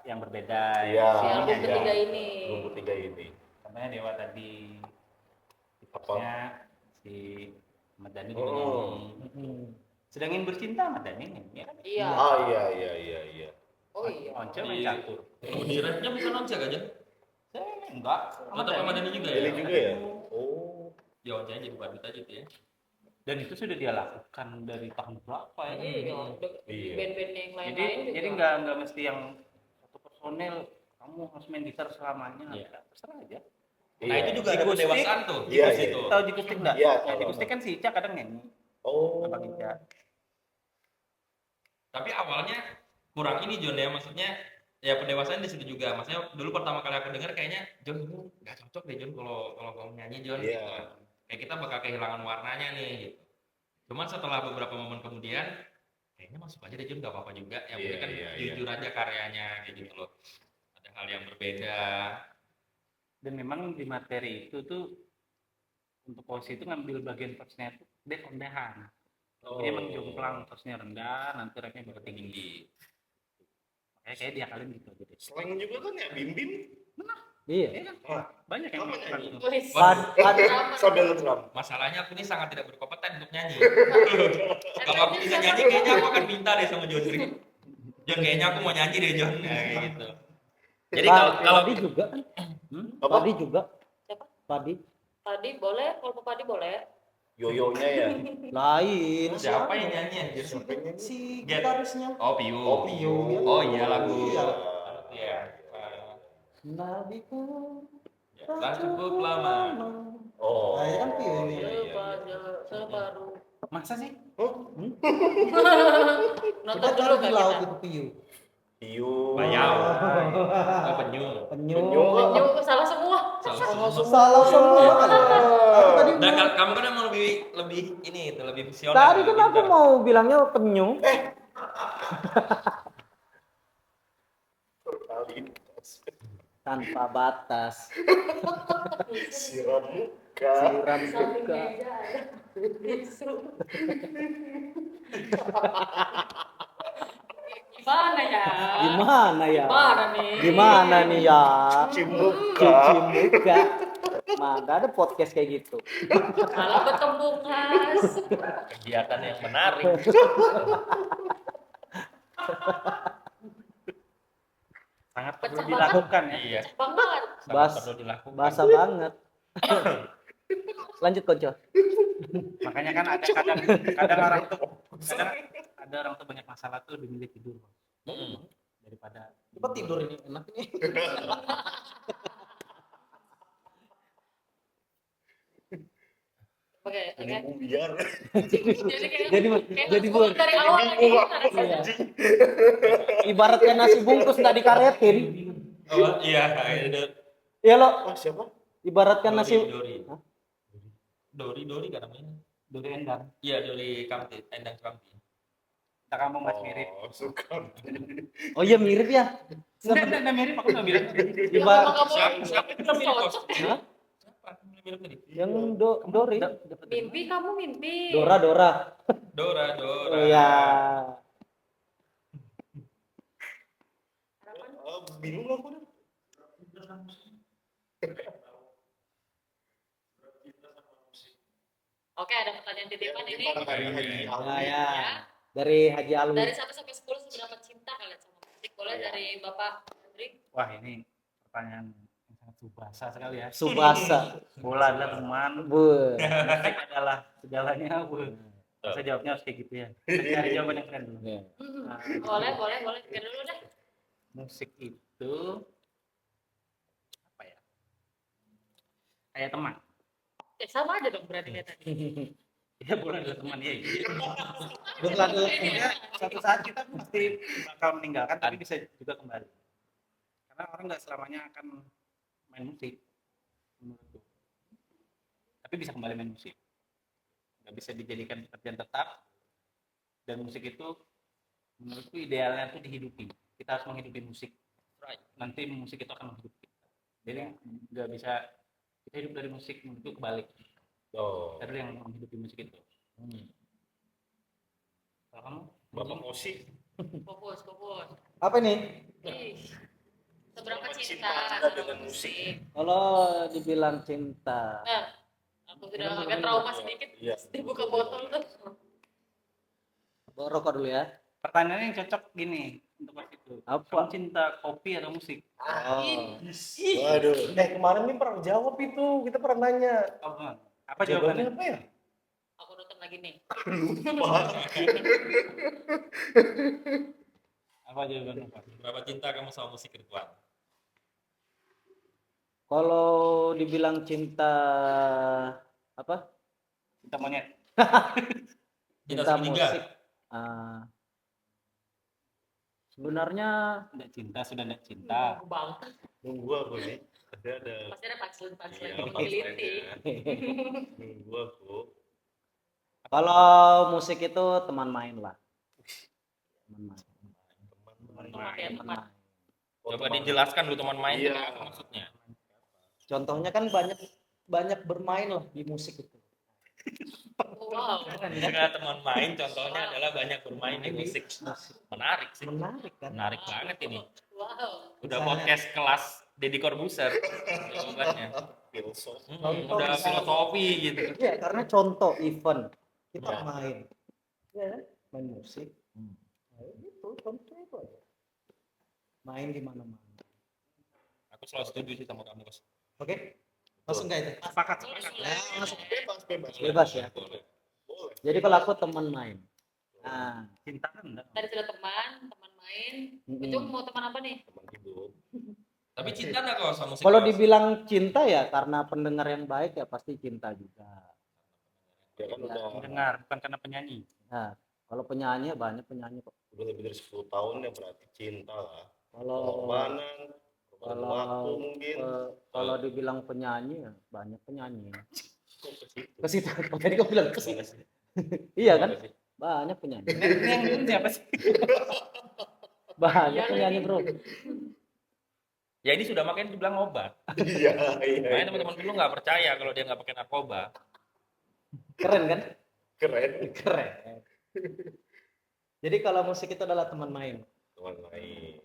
Speaker 2: yang berbeda.
Speaker 3: Iya.
Speaker 5: Si album
Speaker 3: Iya.
Speaker 5: ketiga ini.
Speaker 3: Album ketiga ini.
Speaker 2: Contohnya Dewa tadi.
Speaker 3: Apa?
Speaker 2: Tipsnya si Ahmad Dhani juga
Speaker 3: Oh.
Speaker 2: nyanyi. Sedang ingin bercinta Ahmad Dhani nyanyi. Ya kan?
Speaker 5: Iya.
Speaker 3: Ah iya.
Speaker 5: Oh iya.
Speaker 2: Once main
Speaker 1: Iya.
Speaker 2: catur.
Speaker 1: Oh, di rapnya bukan Once kan, Jon?
Speaker 2: Enggak.
Speaker 1: Atau Ahmad Dhani juga ya?
Speaker 3: Ini juga ya. Oh.
Speaker 1: Ya Once jadi badut aja tuh ya.
Speaker 2: Dan itu sudah dia lakukan dari tahun berapa ya?
Speaker 5: Iya.
Speaker 3: Iya.
Speaker 5: Band-band yang
Speaker 2: Jadi
Speaker 5: lain-lain juga.
Speaker 2: jadi nggak mesti yang satu personel kamu harus main gitar selamanya.
Speaker 1: Iya.
Speaker 2: Nggak, terserah aja.
Speaker 1: Nah itu juga ada
Speaker 2: Jikustik.
Speaker 1: pendewasaan tuh.
Speaker 3: Iya,
Speaker 1: Jikustik
Speaker 3: iya.
Speaker 1: tuh.
Speaker 2: Tahu Jikustik enggak?
Speaker 3: Iya,
Speaker 2: Ya,
Speaker 3: tahu.
Speaker 2: Jikustik kan si Ica kadang nyanyi.
Speaker 3: Oh.
Speaker 2: Abang Ica.
Speaker 1: Tapi awalnya kurang ini Jon ya, maksudnya ya pendewasaan di situ juga. Maksudnya dulu pertama kali aku dengar kayaknya Jon ini nggak cocok deh Jon kalau kamu nyanyi Jon.
Speaker 3: Iya.
Speaker 1: Gitu. Kayak kita bakal kehilangan warnanya nih gitu. Cuman setelah beberapa momen kemudian, kayaknya masuk aja deh Jun, nggak apa-apa juga. Yang penting kan jujur aja karyanya kayak gitu loh. Ada hal yang berbeda.
Speaker 2: Dan memang di materi itu tuh untuk posisi itu ngambil bagian verse-nya itu dia rendahan. Ini emang jomplang, verse-nya rendah, nanti rapnya baru tinggi. Makanya kayak diakalin gitu aja deh.
Speaker 3: Slang juga kan ya bim-bim.
Speaker 4: Iya.
Speaker 2: Iya kan? Banyak yang
Speaker 3: Apa
Speaker 2: melakukan
Speaker 3: nyanyi?
Speaker 2: itu.
Speaker 5: Wih,
Speaker 3: Sambil ngeram.
Speaker 1: Masalahnya aku ini sangat tidak berkompeten untuk nyanyi. Kalau aku bisa nyanyi, kayaknya aku akan minta deh sama Jonsri. Jon, kayaknya aku mau nyanyi deh Jon. Nah, kayak gitu. Jadi kalau
Speaker 4: Padi juga kan?
Speaker 3: Apa?
Speaker 4: Padi juga.
Speaker 5: Siapa?
Speaker 4: Padi.
Speaker 5: Padi boleh, kalau Padi boleh.
Speaker 3: Yoyonya ya.
Speaker 4: Lain.
Speaker 1: siapa yang nyanyi anjir?
Speaker 4: Si
Speaker 1: Get.
Speaker 4: gitarisnya.
Speaker 1: Oh, Piu.
Speaker 3: Oh, Piu.
Speaker 1: Oh iya lagu.
Speaker 3: Iya.
Speaker 1: Iya.
Speaker 4: Nabiku.
Speaker 1: Telah cukup lama.
Speaker 3: Oh.
Speaker 4: Nah, itu kan Piu ini.
Speaker 5: Sebaru.
Speaker 2: Masa sih?
Speaker 5: Nonton
Speaker 4: Coba
Speaker 5: dulu
Speaker 4: cari di
Speaker 5: kan
Speaker 4: laut
Speaker 5: kita.
Speaker 4: itu Piu.
Speaker 3: Piu.
Speaker 1: Bayau. Oh, penyu.
Speaker 4: Penyu.
Speaker 5: Penyu salah semua.
Speaker 1: Salah semua.
Speaker 4: Salah semua kan. Aku tadi
Speaker 1: Nah,
Speaker 4: mau,
Speaker 1: kamu kan emang lebih ini itu lebih visioner.
Speaker 4: tadi kan
Speaker 1: lebih
Speaker 4: aku
Speaker 1: pintar.
Speaker 4: mau bilangnya penyu. Tanpa batas.
Speaker 3: Siram muka.
Speaker 4: Siram
Speaker 5: Di samping
Speaker 4: muka.
Speaker 5: meja ada tisu. Gimana ya?
Speaker 4: Gimana ya?
Speaker 5: Gimana nih?
Speaker 4: Gimana nih ya?
Speaker 3: Cuci muka.
Speaker 4: Cuci muka. Mah, gak ada podcast kayak gitu.
Speaker 5: Malah bertemu khas.
Speaker 1: Kegiatan yang menarik.
Speaker 2: Sangat perlu
Speaker 5: Pecah
Speaker 2: dilakukan ya.
Speaker 1: Iya.
Speaker 5: Banget.
Speaker 1: Sangat
Speaker 4: Bas-
Speaker 1: perlu dilakukan.
Speaker 4: Basah banget. Lanjut Konco.
Speaker 2: Makanya kan ada kadang orang tuh kadang ada orang tuh banyak masalah tuh lebih milih tidur
Speaker 1: Mm-mm.
Speaker 2: daripada
Speaker 4: Coba tidur ini enak ini.
Speaker 5: Oke,
Speaker 3: Ini
Speaker 5: oke.
Speaker 3: biar.
Speaker 5: Jadi kayak
Speaker 4: Jadi
Speaker 5: harus
Speaker 4: buat
Speaker 5: ngomong dari awal lagi.
Speaker 4: Iya. Ibaratnya nasi bungkus nggak dikaretin.
Speaker 1: Oh, iya, itu
Speaker 4: Iya lo.
Speaker 3: Oh, siapa?
Speaker 4: Ibaratkan nasi.
Speaker 1: Dori.
Speaker 4: Hah?
Speaker 1: Dori kan namanya.
Speaker 2: Duri Endang.
Speaker 1: Iya, Dori Kamti, Endang Kamti.
Speaker 2: Kita kamu mas mirip.
Speaker 3: Oh, suka.
Speaker 4: Oh iya mirip ya.
Speaker 2: Enggak mirip, aku nggak bilang.
Speaker 4: Ibarat
Speaker 1: Siapa itu yang milih
Speaker 5: Cocok.
Speaker 1: Siapa? Yang milih tadi?
Speaker 4: yang Dori.
Speaker 5: Mimpi kamu mimpi.
Speaker 4: Dora.
Speaker 1: Dora.
Speaker 4: Oh iya.
Speaker 5: Harapan.
Speaker 3: Bingung aku dah.
Speaker 5: Oke, ada pertanyaan titipan ini.
Speaker 3: Dari Haji
Speaker 4: Ya,
Speaker 3: Alwi.
Speaker 4: ya.
Speaker 5: Ya.
Speaker 4: Dari Haji Alwi.
Speaker 5: Dari 1 sampai 10 seberapa cinta kalian sama musik? Boleh
Speaker 3: Iya.
Speaker 5: dari Bapak Hendrik?
Speaker 2: Wah ini pertanyaan yang sangat subasa sekali ya.
Speaker 4: Subasa.
Speaker 2: Bola adalah teman,
Speaker 4: Bu.
Speaker 2: musik adalah segalanya. Saya jawabnya harus kayak gitu ya. Kita cari jawaban yang keren dulu.
Speaker 4: Ya.
Speaker 2: Nah,
Speaker 5: Boleh. Pikir dulu deh.
Speaker 2: musik itu apa ya? Kayak teman.
Speaker 5: Sama aja dong berarti kayak tadi.
Speaker 2: Ya bola adalah teman ya.
Speaker 4: Bola adalah
Speaker 2: Ya, suatu saat kita pasti bakal meninggalkan tapi bisa juga kembali. Karena orang nggak selamanya akan main musik menurutku. Tapi bisa kembali main musik. Nggak bisa dijadikan pekerjaan tetap. Dan musik itu menurutku idealnya tuh dihidupi. Kita harus menghidupi musik. Nanti musik itu akan menghidupi kita. Jadi nggak bisa kita hidup dari musik, menurutku kebalik.
Speaker 3: Oh.
Speaker 2: Kita dulu yang menghidupi musik itu. Kalau kamu?
Speaker 3: Bapak musik.
Speaker 5: Fokus.
Speaker 4: Apa nih?
Speaker 5: Ih, seberapa
Speaker 3: Seberapa
Speaker 5: cinta
Speaker 3: cinta
Speaker 5: sama
Speaker 3: dengan
Speaker 5: musik?
Speaker 4: Kalau dibilang cinta.
Speaker 5: Nah, aku sudah agak trauma sedikit.
Speaker 3: Iya.
Speaker 5: Dibuka botol tuh.
Speaker 4: Bawa rokok dulu ya.
Speaker 2: Pertanyaannya yang cocok gini untuk waktu itu.
Speaker 4: Apa?
Speaker 2: Kamu cinta kopi atau musik?
Speaker 4: Oh.
Speaker 3: Waduh. Kemarin nih pernah jawab itu. Kita pernah nanya.
Speaker 2: Oh, apa jawabannya?
Speaker 3: Apa ya?
Speaker 5: Aku nonton lagi nih.
Speaker 2: Apa jawabannya? Pak?
Speaker 1: Berapa cinta kamu sama musik Ridwan?
Speaker 4: Kalau dibilang cinta apa?
Speaker 2: Cinta monyet.
Speaker 1: Cinta segitiga.
Speaker 4: musik. ah, sebenarnya
Speaker 2: Tidak cinta, sudah tidak cinta.
Speaker 5: Nunggu banget.
Speaker 3: Nunggu aku nih. Ada.
Speaker 5: Pasti ada punchline
Speaker 3: Iya,
Speaker 5: yang menggelitik.
Speaker 3: Nunggu aku.
Speaker 4: Kalau musik itu teman main lah. Teman main.
Speaker 5: Teman.
Speaker 4: Main.
Speaker 1: Coba dijelaskan dulu teman main itu
Speaker 3: Iya.
Speaker 1: apa maksudnya.
Speaker 4: Contohnya kan banyak bermain lah di musik itu.
Speaker 5: Wow.
Speaker 1: Karena teman main contohnya adalah banyak bermain di musik. Menarik sih.
Speaker 4: Menarik kan?
Speaker 1: Menarik banget ini.
Speaker 5: Wow.
Speaker 1: Udah
Speaker 4: Misalnya-
Speaker 1: podcast kelas Deddy Corbuzier jawabannya.
Speaker 3: Filsuf.
Speaker 4: Contoh
Speaker 1: Udah
Speaker 4: misalnya-
Speaker 1: filosofi gitu.
Speaker 4: Iya, karena contoh event kita
Speaker 1: Ya.
Speaker 4: main. Ya, kan? Main musik. Nah, itu contoh itu aja. Main di mana-mana.
Speaker 1: Aku selalu setuju sih sama kamu, Bos.
Speaker 4: Oke? Langsung nggak itu?
Speaker 2: Sepakat.
Speaker 4: Bebas ya.
Speaker 3: Boleh.
Speaker 4: Jadi kalau aku teman main. Nah,
Speaker 2: Cinta kan enggak.
Speaker 5: Tadi sudah teman main.
Speaker 4: mm-mm.
Speaker 5: Ujung mau teman apa nih?
Speaker 3: Teman hidup.
Speaker 1: Tapi cinta nggak kalau sama musik?
Speaker 4: Kalau
Speaker 1: Bos?
Speaker 4: dibilang cinta ya karena pendengar yang baik ya pasti cinta juga.
Speaker 3: Ya kan udah
Speaker 2: Dengar, bukan karena penyanyi.
Speaker 4: Nah, kalau penyanyi ya banyak penyanyi kok.
Speaker 3: udah lebih dari 10 tahun ya berarti cinta lah.
Speaker 4: Kalau
Speaker 3: Pengorbanan, pengorbanan
Speaker 4: kalau-
Speaker 3: waktu mungkin.
Speaker 4: kalau dibilang penyanyi ya banyak penyanyi. Ke situ. Tadi kau bilang ke situ. Iya kan? Banyak penyanyi.
Speaker 2: Ini yang minum siapa sih?
Speaker 4: Banyak
Speaker 5: Iya,
Speaker 4: penyanyi,
Speaker 5: lagi.
Speaker 4: Bro.
Speaker 1: Ya ini sudah makanya dibilang obat.
Speaker 3: Iya, iya.
Speaker 1: Makanya teman-teman dulu nggak percaya kalau dia nggak pakai narkoba.
Speaker 4: Keren kan?
Speaker 3: Keren.
Speaker 4: Keren. Jadi kalau musik itu adalah teman main.
Speaker 3: Teman main.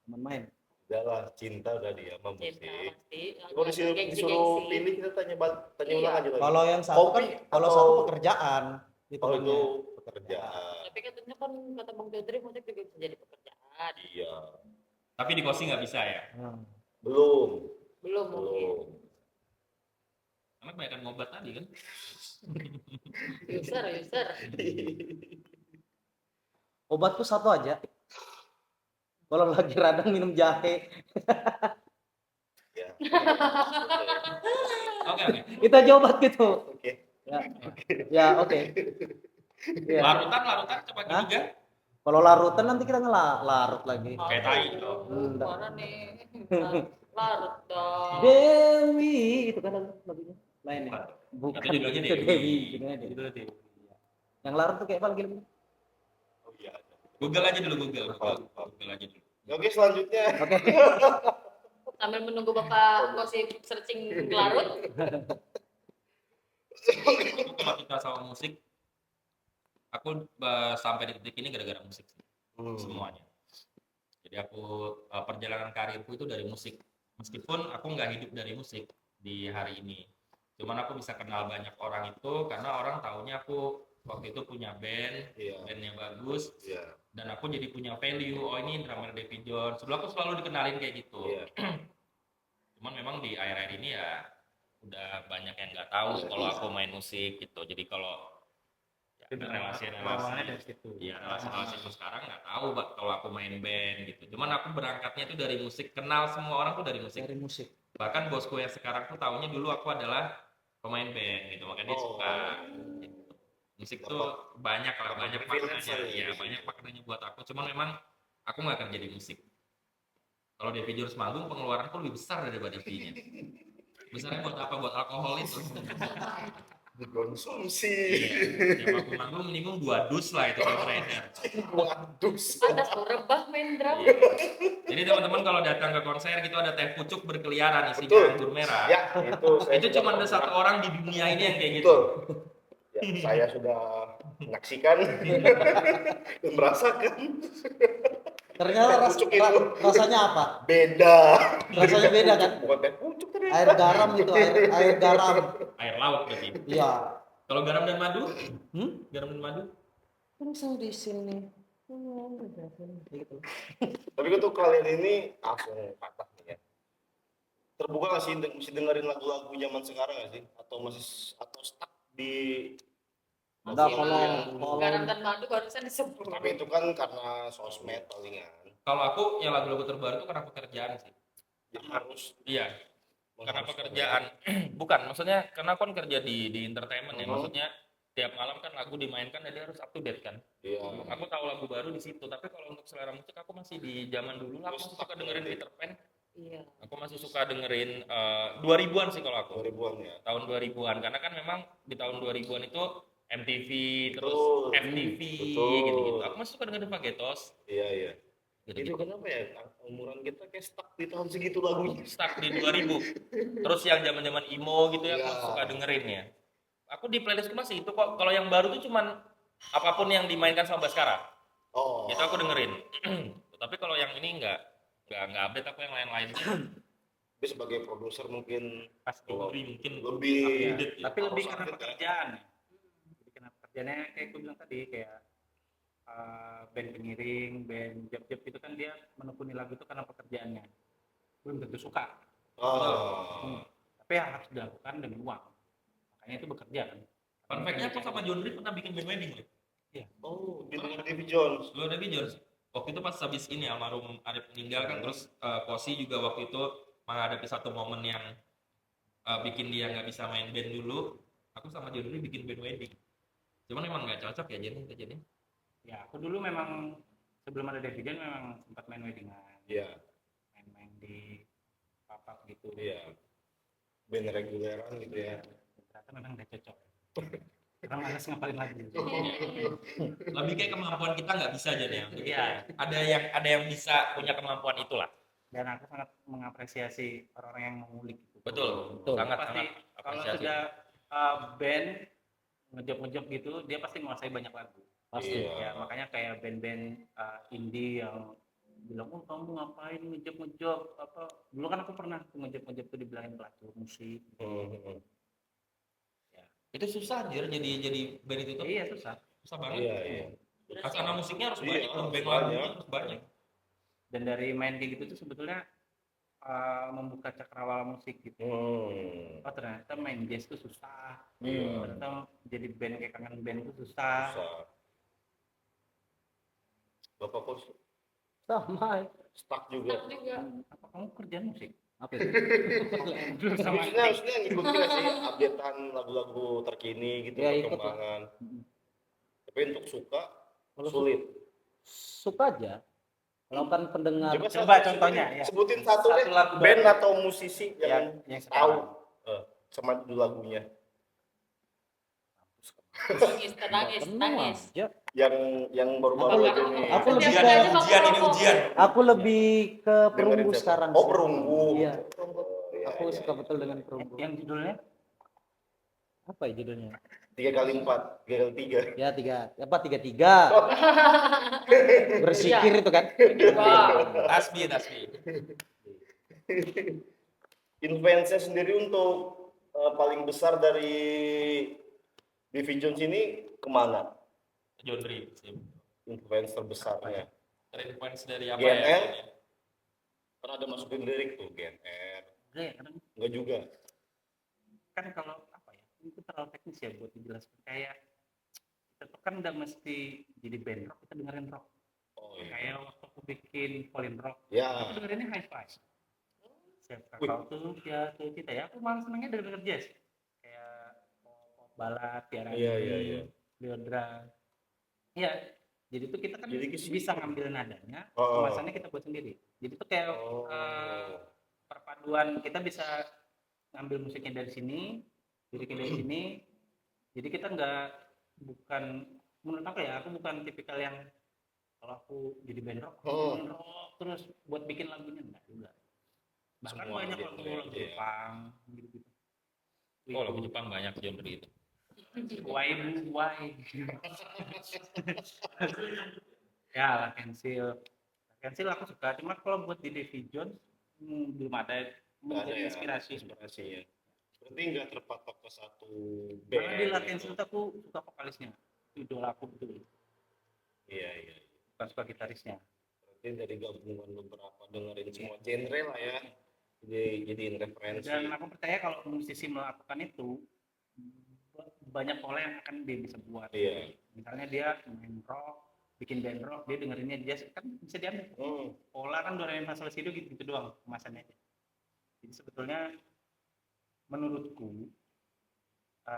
Speaker 4: Teman main.
Speaker 3: Udah lah, cinta udah dia sama
Speaker 5: Cinta
Speaker 3: musik.
Speaker 5: pasti.
Speaker 3: Kalau disuruh, disuruh pilih kita tanya tanya
Speaker 5: Iya.
Speaker 3: ulang aja lagi.
Speaker 4: Kalau yang satu kan
Speaker 3: Kopi
Speaker 4: kalau
Speaker 3: atau-
Speaker 4: satu pekerjaan itu
Speaker 3: Oh itu
Speaker 4: namanya.
Speaker 3: pekerjaan.
Speaker 5: Tapi katanya kan kata Bang Dodri musik juga bisa jadi pekerjaan.
Speaker 3: Iya.
Speaker 1: Tapi di kosi nggak bisa ya.
Speaker 4: Hmm.
Speaker 3: Belum.
Speaker 5: Belum mungkin.
Speaker 3: Belum.
Speaker 1: Karena kebanyakan ngobat tadi kan.
Speaker 5: User.
Speaker 4: Obatku satu aja. Kalau lagi radang minum jahe.
Speaker 3: Ya.
Speaker 1: Oke.
Speaker 4: Itu aja obat gitu.
Speaker 3: Oke.
Speaker 4: Ya. Ya, oke. Ya.
Speaker 1: Larutan coba
Speaker 4: Hah?
Speaker 1: juga.
Speaker 4: Kalau larutan nanti kita larut lagi.
Speaker 1: Kayak tai dong.
Speaker 4: Enggak.
Speaker 5: Mana nih? Larut dong.
Speaker 4: Dewi itu kan lagunya. Lainnya. Bukan.
Speaker 1: Tapi judulnya
Speaker 4: itu
Speaker 1: Dewi.
Speaker 4: Dewi. Judulnya Dewi.
Speaker 1: Judulnya Dewi.
Speaker 4: Yang larut tuh kayak apa lagi?
Speaker 3: Oh iya.
Speaker 1: Google aja dulu Google aja dulu.
Speaker 3: Oke, selanjutnya.
Speaker 4: Oke.
Speaker 5: Sambil menunggu Bapak gosip searching larut.
Speaker 1: Aku kalau kita sama musik, aku sampai di titik ini gara-gara musik sih, semuanya. Jadi aku perjalanan karirku itu dari musik. Meskipun aku nggak hidup dari musik di hari ini, cuman aku bisa kenal banyak orang itu karena orang taunya aku waktu itu punya band,
Speaker 3: Iya.
Speaker 1: bandnya bagus,
Speaker 3: Iya.
Speaker 1: dan aku jadi punya value. Oh ini drummer Davy Jones. Dulu aku selalu dikenalin kayak gitu.
Speaker 3: Iya.
Speaker 1: Cuman memang di akhir-akhir ini ya udah banyak yang nggak tahu kalau aku main musik gitu. Jadi kalau ya,
Speaker 2: Awalnya dari
Speaker 1: relasi
Speaker 2: situ.
Speaker 1: ya relasi sekarang nggak tahu kalau aku main band gitu. Cuman aku berangkatnya itu dari musik, kenal semua orang tuh dari musik.
Speaker 4: Dari musik.
Speaker 1: Bahkan bosku yang sekarang tuh taunya dulu aku adalah pemain band gitu, makanya dia
Speaker 3: Oh.
Speaker 1: suka gitu. Musik tuh banyak lah, banyak
Speaker 3: privilege
Speaker 1: maknanya,
Speaker 3: lah
Speaker 1: ya
Speaker 3: ya.
Speaker 1: banyak maknanya buat aku. Cuman memang aku nggak kerja di musik. Kalau Davy Jones manggung pengeluaranku lebih besar daripada fee-nya. Besarnya buat apa? Buat alkohol itu.
Speaker 3: Dikonsumsi.
Speaker 1: Iya. Tiap aku manggung minimum 2 dus lah itu kalau beredar.
Speaker 3: Waduh.
Speaker 5: Ada rebah main drum.
Speaker 1: Iya. Jadi teman-teman kalau datang ke konser gitu ada teh pucuk berkeliaran isinya
Speaker 3: Betul.
Speaker 1: anggur merah.
Speaker 3: Ya, itu saya
Speaker 1: Itu
Speaker 3: sudah
Speaker 1: cuma ada
Speaker 3: pernah.
Speaker 1: satu orang di dunia ini yang kayak gitu.
Speaker 3: Betul. Ya, saya sudah menyaksikan dan merasakan
Speaker 4: Ternyata
Speaker 3: Pucuk itu.
Speaker 4: rasanya apa?
Speaker 3: beda.
Speaker 4: Rasanya beda kan?
Speaker 3: Bukan teh pucuk tadi.
Speaker 4: Air garam itu, air garam.
Speaker 1: Air laut berarti.
Speaker 4: Iya.
Speaker 1: Kalau garam dan madu?
Speaker 4: Hmm?
Speaker 1: Garam dan madu?
Speaker 4: Kan di sini. Gitu.
Speaker 3: Tapi untuk kalian ini langsung patah nih ya. Terbuka nggak sih masih dengerin lagu-lagu zaman sekarang nggak sih? Atau stuck di
Speaker 4: Enggak,
Speaker 5: Masih
Speaker 4: kalau
Speaker 5: garam dan madu barusan disebut.
Speaker 3: tapi itu kan karena sosmed palingan.
Speaker 1: Kalau aku yang lagu-lagu terbaru itu karena pekerjaan sih.
Speaker 3: Ya harus
Speaker 1: Iya, karena
Speaker 3: harus
Speaker 1: pekerjaan. Bukan, maksudnya karena aku kan kerja di entertainment ya.
Speaker 3: Mhm.
Speaker 1: Maksudnya tiap malam kan lagu dimainkan dan dia harus up to date kan.
Speaker 3: Iya.
Speaker 1: Aku tahu lagu baru di situ, tapi kalau untuk selera musik aku masih di zaman dulu lah. Aku masih suka dengerin Peter Pan.
Speaker 5: Iya.
Speaker 1: Aku masih suka dengerin 2000-an sih kalau aku.
Speaker 3: 2000-an ya.
Speaker 1: Tahun 2000-an karena kan memang di tahun 2000-an itu MTV, terus
Speaker 3: Betul.
Speaker 1: FTV,
Speaker 3: Betul.
Speaker 1: gitu-gitu. Aku masih suka dengan The Pagetos.
Speaker 3: Iya, iya. Itu
Speaker 1: Gitu-gitu.
Speaker 3: kenapa ya? Umuran kita kayak stuck di tahun segitu lagunya.
Speaker 1: Stuck di 2000. Terus yang zaman-zaman emo gitu ya, aku
Speaker 3: Iya.
Speaker 1: masih suka dengerin ya. Aku di playlistku masih itu kok. Kalau yang baru tuh cuman apapun yang dimainkan sama Baskara.
Speaker 3: Oh.
Speaker 1: Itu aku dengerin. Tapi kalau yang ini nggak update aku yang lain-lain.
Speaker 3: Tapi sebagai produser mungkin
Speaker 2: Pasti.
Speaker 3: kalau
Speaker 1: Mungkin
Speaker 3: lebih
Speaker 1: update ya.
Speaker 2: Tapi lebih
Speaker 3: harus
Speaker 2: karena
Speaker 3: update ya.
Speaker 2: pekerjaan. Jadi karena pekerjaannya kayak gue bilang tadi kayak band pengiring, band job-job itu kan dia menekuni lagu itu karena pekerjaannya. Belum tentu suka.
Speaker 3: Oh.
Speaker 2: Tapi ya harus dilakukan demi uang. Makanya itu bekerja kan.
Speaker 1: Fun fact-nya aku sama John Reed pernah bikin band wedding loh.
Speaker 3: Oh, di luar Davy Jones.
Speaker 1: Lu Debbie Jones. Waktu itu pas habis ini almarhum Arif meninggal kan, terus Kosi juga waktu itu menghadapi satu momen yang bikin dia nggak bisa main band dulu. Aku sama John Reed bikin band wedding. Cuman emang nggak cocok ya jadi.
Speaker 2: Ya aku dulu memang sebelum ada Davy Jones memang sempat main weddingan,
Speaker 3: Iya,
Speaker 2: main-main di papak gitu.
Speaker 3: iya. Band reguleran gitu ya.
Speaker 2: Ternyata memang udah cocok. Karena malas ngapalin lagi.
Speaker 1: Lebih kayak kemampuan kita nggak bisa jadi ya. Begitu
Speaker 2: Iya.
Speaker 1: ya. Ada yang bisa punya kemampuan itulah.
Speaker 2: Dan aku sangat mengapresiasi orang-orang yang mengulik itu.
Speaker 1: Betul.
Speaker 4: Betul.
Speaker 1: Sangat
Speaker 2: Pasti kalau
Speaker 1: apresiasi.
Speaker 2: sudah band ngejob gitu dia pasti menguasai banyak lagu.
Speaker 4: Pasti.
Speaker 3: Iya.
Speaker 2: Ya makanya kayak band-band indie yang bilang oh kamu ngapain ngejob apa dulu kan aku pernah tuh ngejob tuh dibilangin pelacur musik.
Speaker 1: Itu susah jadi band itu tuh.
Speaker 2: Iya susah.
Speaker 1: Susah banget.
Speaker 3: Iya, iya.
Speaker 1: Karena musiknya harus
Speaker 3: Iya,
Speaker 1: banyak,
Speaker 3: harus
Speaker 1: band
Speaker 3: banyak.
Speaker 1: lagunya harus banyak.
Speaker 2: Dan dari main kayak gitu tuh sebetulnya membuka cakrawala musik gitu. Oh ternyata main jazz tuh susah. Ternyata jadi band kayak kangen band itu susah.
Speaker 3: Susah. Bapak kok
Speaker 4: Sama.
Speaker 3: stuck juga.
Speaker 5: Enak juga.
Speaker 2: Apa kamu kerjaan musik?
Speaker 4: Apa itu?
Speaker 3: Maksudnya ngikutin nggak sih updatean lagu-lagu terkini gitu,
Speaker 4: Ya, ikut lah.
Speaker 3: perkembangan. Tapi untuk suka
Speaker 4: Kalau
Speaker 3: sulit.
Speaker 4: Suka aja. Kalau kan pendengar
Speaker 2: Coba contohnya, ya.
Speaker 3: Sebutin satu deh,
Speaker 2: Satu lagu
Speaker 3: band
Speaker 2: baru.
Speaker 3: atau musisi yang
Speaker 2: yang
Speaker 3: tahu
Speaker 2: sekarang.
Speaker 3: sama judul lagunya.
Speaker 5: Nangis.
Speaker 4: aja.
Speaker 3: Yang baru-baru
Speaker 4: Aku-
Speaker 3: ini.
Speaker 4: aku lebih
Speaker 5: Dia
Speaker 4: ke-
Speaker 5: aja mau
Speaker 1: ujian ini
Speaker 5: ngerokok.
Speaker 1: ujian.
Speaker 4: Aku lebih ke
Speaker 3: Dengerin
Speaker 4: perunggu
Speaker 3: siapa?
Speaker 4: sekarang.
Speaker 3: Oh,
Speaker 4: sih.
Speaker 3: perunggu.
Speaker 4: Iya.
Speaker 3: Iya,
Speaker 4: Aku
Speaker 3: iya,
Speaker 4: suka
Speaker 3: iya.
Speaker 4: betul dengan perunggu.
Speaker 2: Yang judulnya
Speaker 3: 3x4, 3x3.
Speaker 4: Ya tiga. Bersikir itu kan.
Speaker 5: Wah.
Speaker 1: Tasbih.
Speaker 3: Influence sendiri untuk paling besar dari Davy Jones ini kemana?
Speaker 1: John Reed sih.
Speaker 3: Influence terbesarnya.
Speaker 1: Terinfluence dari apa
Speaker 3: GNR?
Speaker 1: ya?
Speaker 3: Kan ada masukin lirik tuh GNR.
Speaker 2: enggak ya kadang
Speaker 3: Enggak juga.
Speaker 2: kan kalau apa ya itu terlalu teknis ya buat dijelaskan kayak kita tuh kan udah mesti jadi band rock kita dengerin rock
Speaker 3: Oh iya.
Speaker 2: kayak waktu aku bikin Fallen Rock
Speaker 3: Ya.
Speaker 2: aku dengerinnya high five siapa kau tuh jatuh cinta ya aku malah senengnya denger jazz kayak pop balad Tiara
Speaker 3: Iya.
Speaker 2: Leodra iya jadi tuh kita kan
Speaker 3: Jadi ke situ.
Speaker 2: bisa ngambil nadanya
Speaker 3: Oh.
Speaker 2: kemasannya kita buat sendiri jadi tuh kayak
Speaker 3: Oh.
Speaker 2: perpaduan kita bisa ngambil musiknya dari sini, liriknya dari sini. Jadi kita bukan menurut aku ya, aku bukan tipikal yang kalau aku jadi band rock, band rock terus buat bikin lagunya enggak juga. Bahkan
Speaker 3: Semua
Speaker 2: banyak
Speaker 3: gitu
Speaker 2: lagu
Speaker 3: ya,
Speaker 2: lagu
Speaker 3: iya.
Speaker 2: Jepang gitu-gitu.
Speaker 1: Oh, lagu Jepang banyak John Reed.
Speaker 2: Why? Ya, La Cancel aku suka. Cuma kalau buat di Davy Jones belum ada
Speaker 3: Nggak ada
Speaker 2: menjadi
Speaker 3: ya,
Speaker 2: inspirasi.
Speaker 3: inspirasinya. Berarti nggak terpatok ke satu
Speaker 2: Karena di
Speaker 3: band.
Speaker 2: La
Speaker 3: gitu.
Speaker 2: Cancel tuh aku suka vokalisnya. Idola aku betul.
Speaker 3: Iya.
Speaker 2: Bukan suka gitarisnya.
Speaker 3: Berarti dari gabungan beberapa dengerin semua genre lah ya. Jadiin referensi.
Speaker 2: Dan aku percaya kalau musisi melakukan itu banyak pola yang akan dia bisa buat.
Speaker 3: Iya.
Speaker 2: Misalnya dia main rock, bikin band rock, dia dengerinnya jazz kan bisa diambil. Pola kan do re mi fa sol si do gitu doang kemasannya aja. Jadi sebetulnya menurutku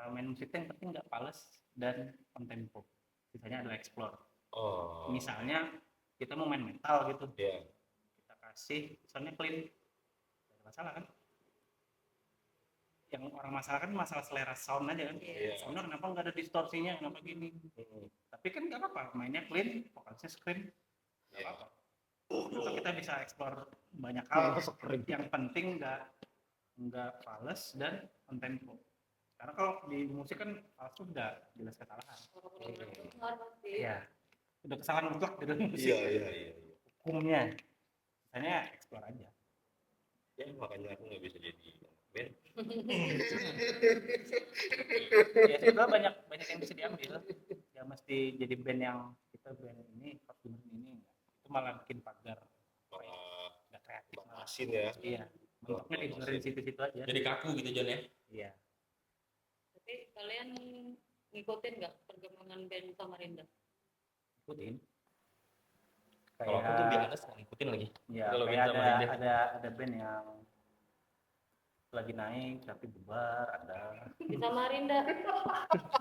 Speaker 2: main musik yang penting nggak pales dan on tempo. Sisanya adalah explore.
Speaker 3: Oh.
Speaker 2: Misalnya kita mau main metal gitu,
Speaker 3: Iya.
Speaker 2: kita kasih misalnya clean, nggak ada masalah kan? yang orang masalah kan masalah selera sound aja kan.
Speaker 3: Iya.
Speaker 2: Soundnya kenapa nggak ada distorsinya, kenapa gini. Tapi kan nggak apa-apa, mainnya clean, vokalisnya scream, nggak
Speaker 3: Iya.
Speaker 2: apa-apa. Atau kita bisa explore banyak hal. Yang penting nggak fals dan on tempo. Karena kalau di musik kan fals tuh udah jelas kesalahan. Iya. Udah kesalahan mutlak gitu musik.
Speaker 3: Iya.
Speaker 2: Hukumnya. Misalnya explore aja.
Speaker 3: Ya makanya aku nggak bisa jadi band.
Speaker 2: Ya sebenarnya banyak yang bisa diambil. Ya mesti jadi band yang kita band ini harus bener ini enggak. Itu malah bikin pagar.
Speaker 3: Malah
Speaker 2: Nggak kreatif. malah.
Speaker 3: batasin ya.
Speaker 2: Iya. Mentoknya di situ-situ aja.
Speaker 1: Jadi kaku gitu John ya.
Speaker 2: Iya.
Speaker 5: Tapi kalian ngikutin nggak perkembangan band Samarinda?
Speaker 2: Ikutin.
Speaker 1: Kalau aku tuh biasa nggak ngikutin lagi.
Speaker 2: Ya,
Speaker 1: Kalau
Speaker 2: kayak
Speaker 1: band Samarinda.
Speaker 2: ada band yang lagi naik tapi bubar, ada
Speaker 5: Di Samarinda.